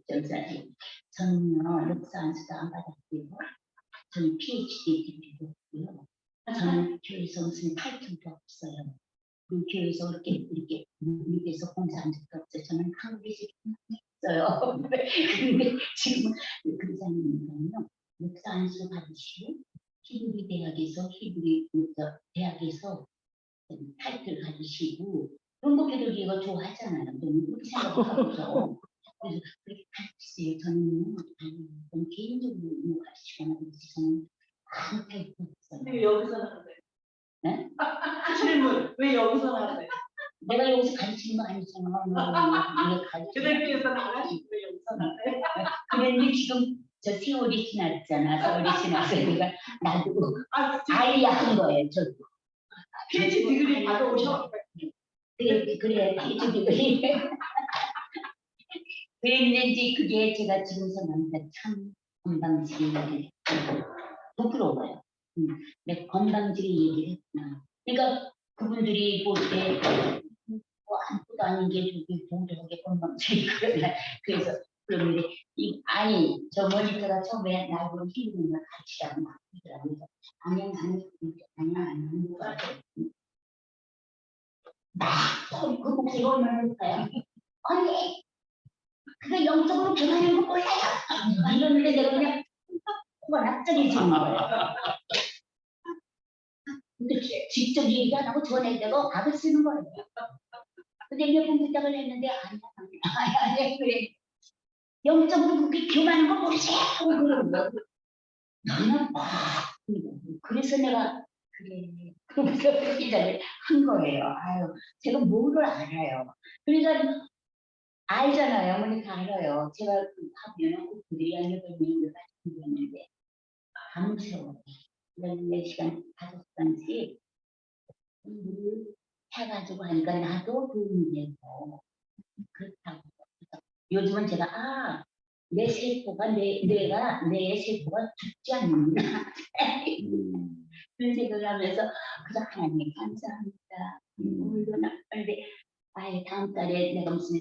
겸손하게 저는요 역사 안수도 안 받았고요. 저는 PhD 드리고요. 저는 교회에서 무슨 타이틀도 없어요. 그 교회에서 이렇게 미국에서 공사한 적도 없어요. 저는 한국에서 했어요. 근데 지금 그 교사님은요 역사 안수 받으시고 히브리 대학에서 타이틀 가지시고 그런 거 교도기가 좋아하잖아요. 저는 그렇게 생각하고서 그래서 그렇게 가르치세요. 저는 개인적으로 가르치거나 그래서 저는 아무 타이틀 없어요. 왜 여기서 나왔어요? 네? 질문 왜 여기서 나왔어요? 내가 여기서 가르치는 거 아니잖아. 교대교에서 나가시고 왜 여기서 나왔어요? 그런데 지금 저 세월이 지났잖아. 세월이 지나서 내가 나도 아, 아이야 한 거예요. 저도. PhD 디그리 받아오셔. 그래 PhD 디그리. 그랬는지 그게 제가 지금 생각하니까 참 건방지게 부끄러워요. 내가 건방지게 얘기를 했구나. 그러니까 그분들이 볼 때 뭐 아무것도 아닌 게 저기 동족하게 건방지게 그러나 그래서 그런데 아니 저 모니터가 처음에 나보고 힘든 걸 가르치라고 막 그러더라고요. 아니야 그 목소리가 얼마나 높아요. 아니 그게 영적으로 변하는 거 몰라요. 이러는데 내가 그냥 코가 납작해지는 거예요. 근데 직접 얘기 안 하고 전화에다가 악을 쓰는 거예요. 근데 몇 번 부탁을 했는데 아니야 그래. 영적으로 그렇게 교만한 거 모르세요? 그러는 거. 나는 그래서 내가 그래 그러면서 기자를 한 거예요. 아유 제가 뭐를 알아요. 그러니까 알잖아요. 어머니 다 알아요. 제가 그 하면 그들이 한 8명을 가르치는데 밤새워. 14시간, 5시간씩 공부를 해가지고 하니까 나도 도움이 되고 그렇다고. 요즘은 제가 내 세포가 내 세포가 죽지 않는구나. 그런 생각을 하면서 그저 하나님 감사합니다. 오늘도 나 근데 다음 달에 내가 무슨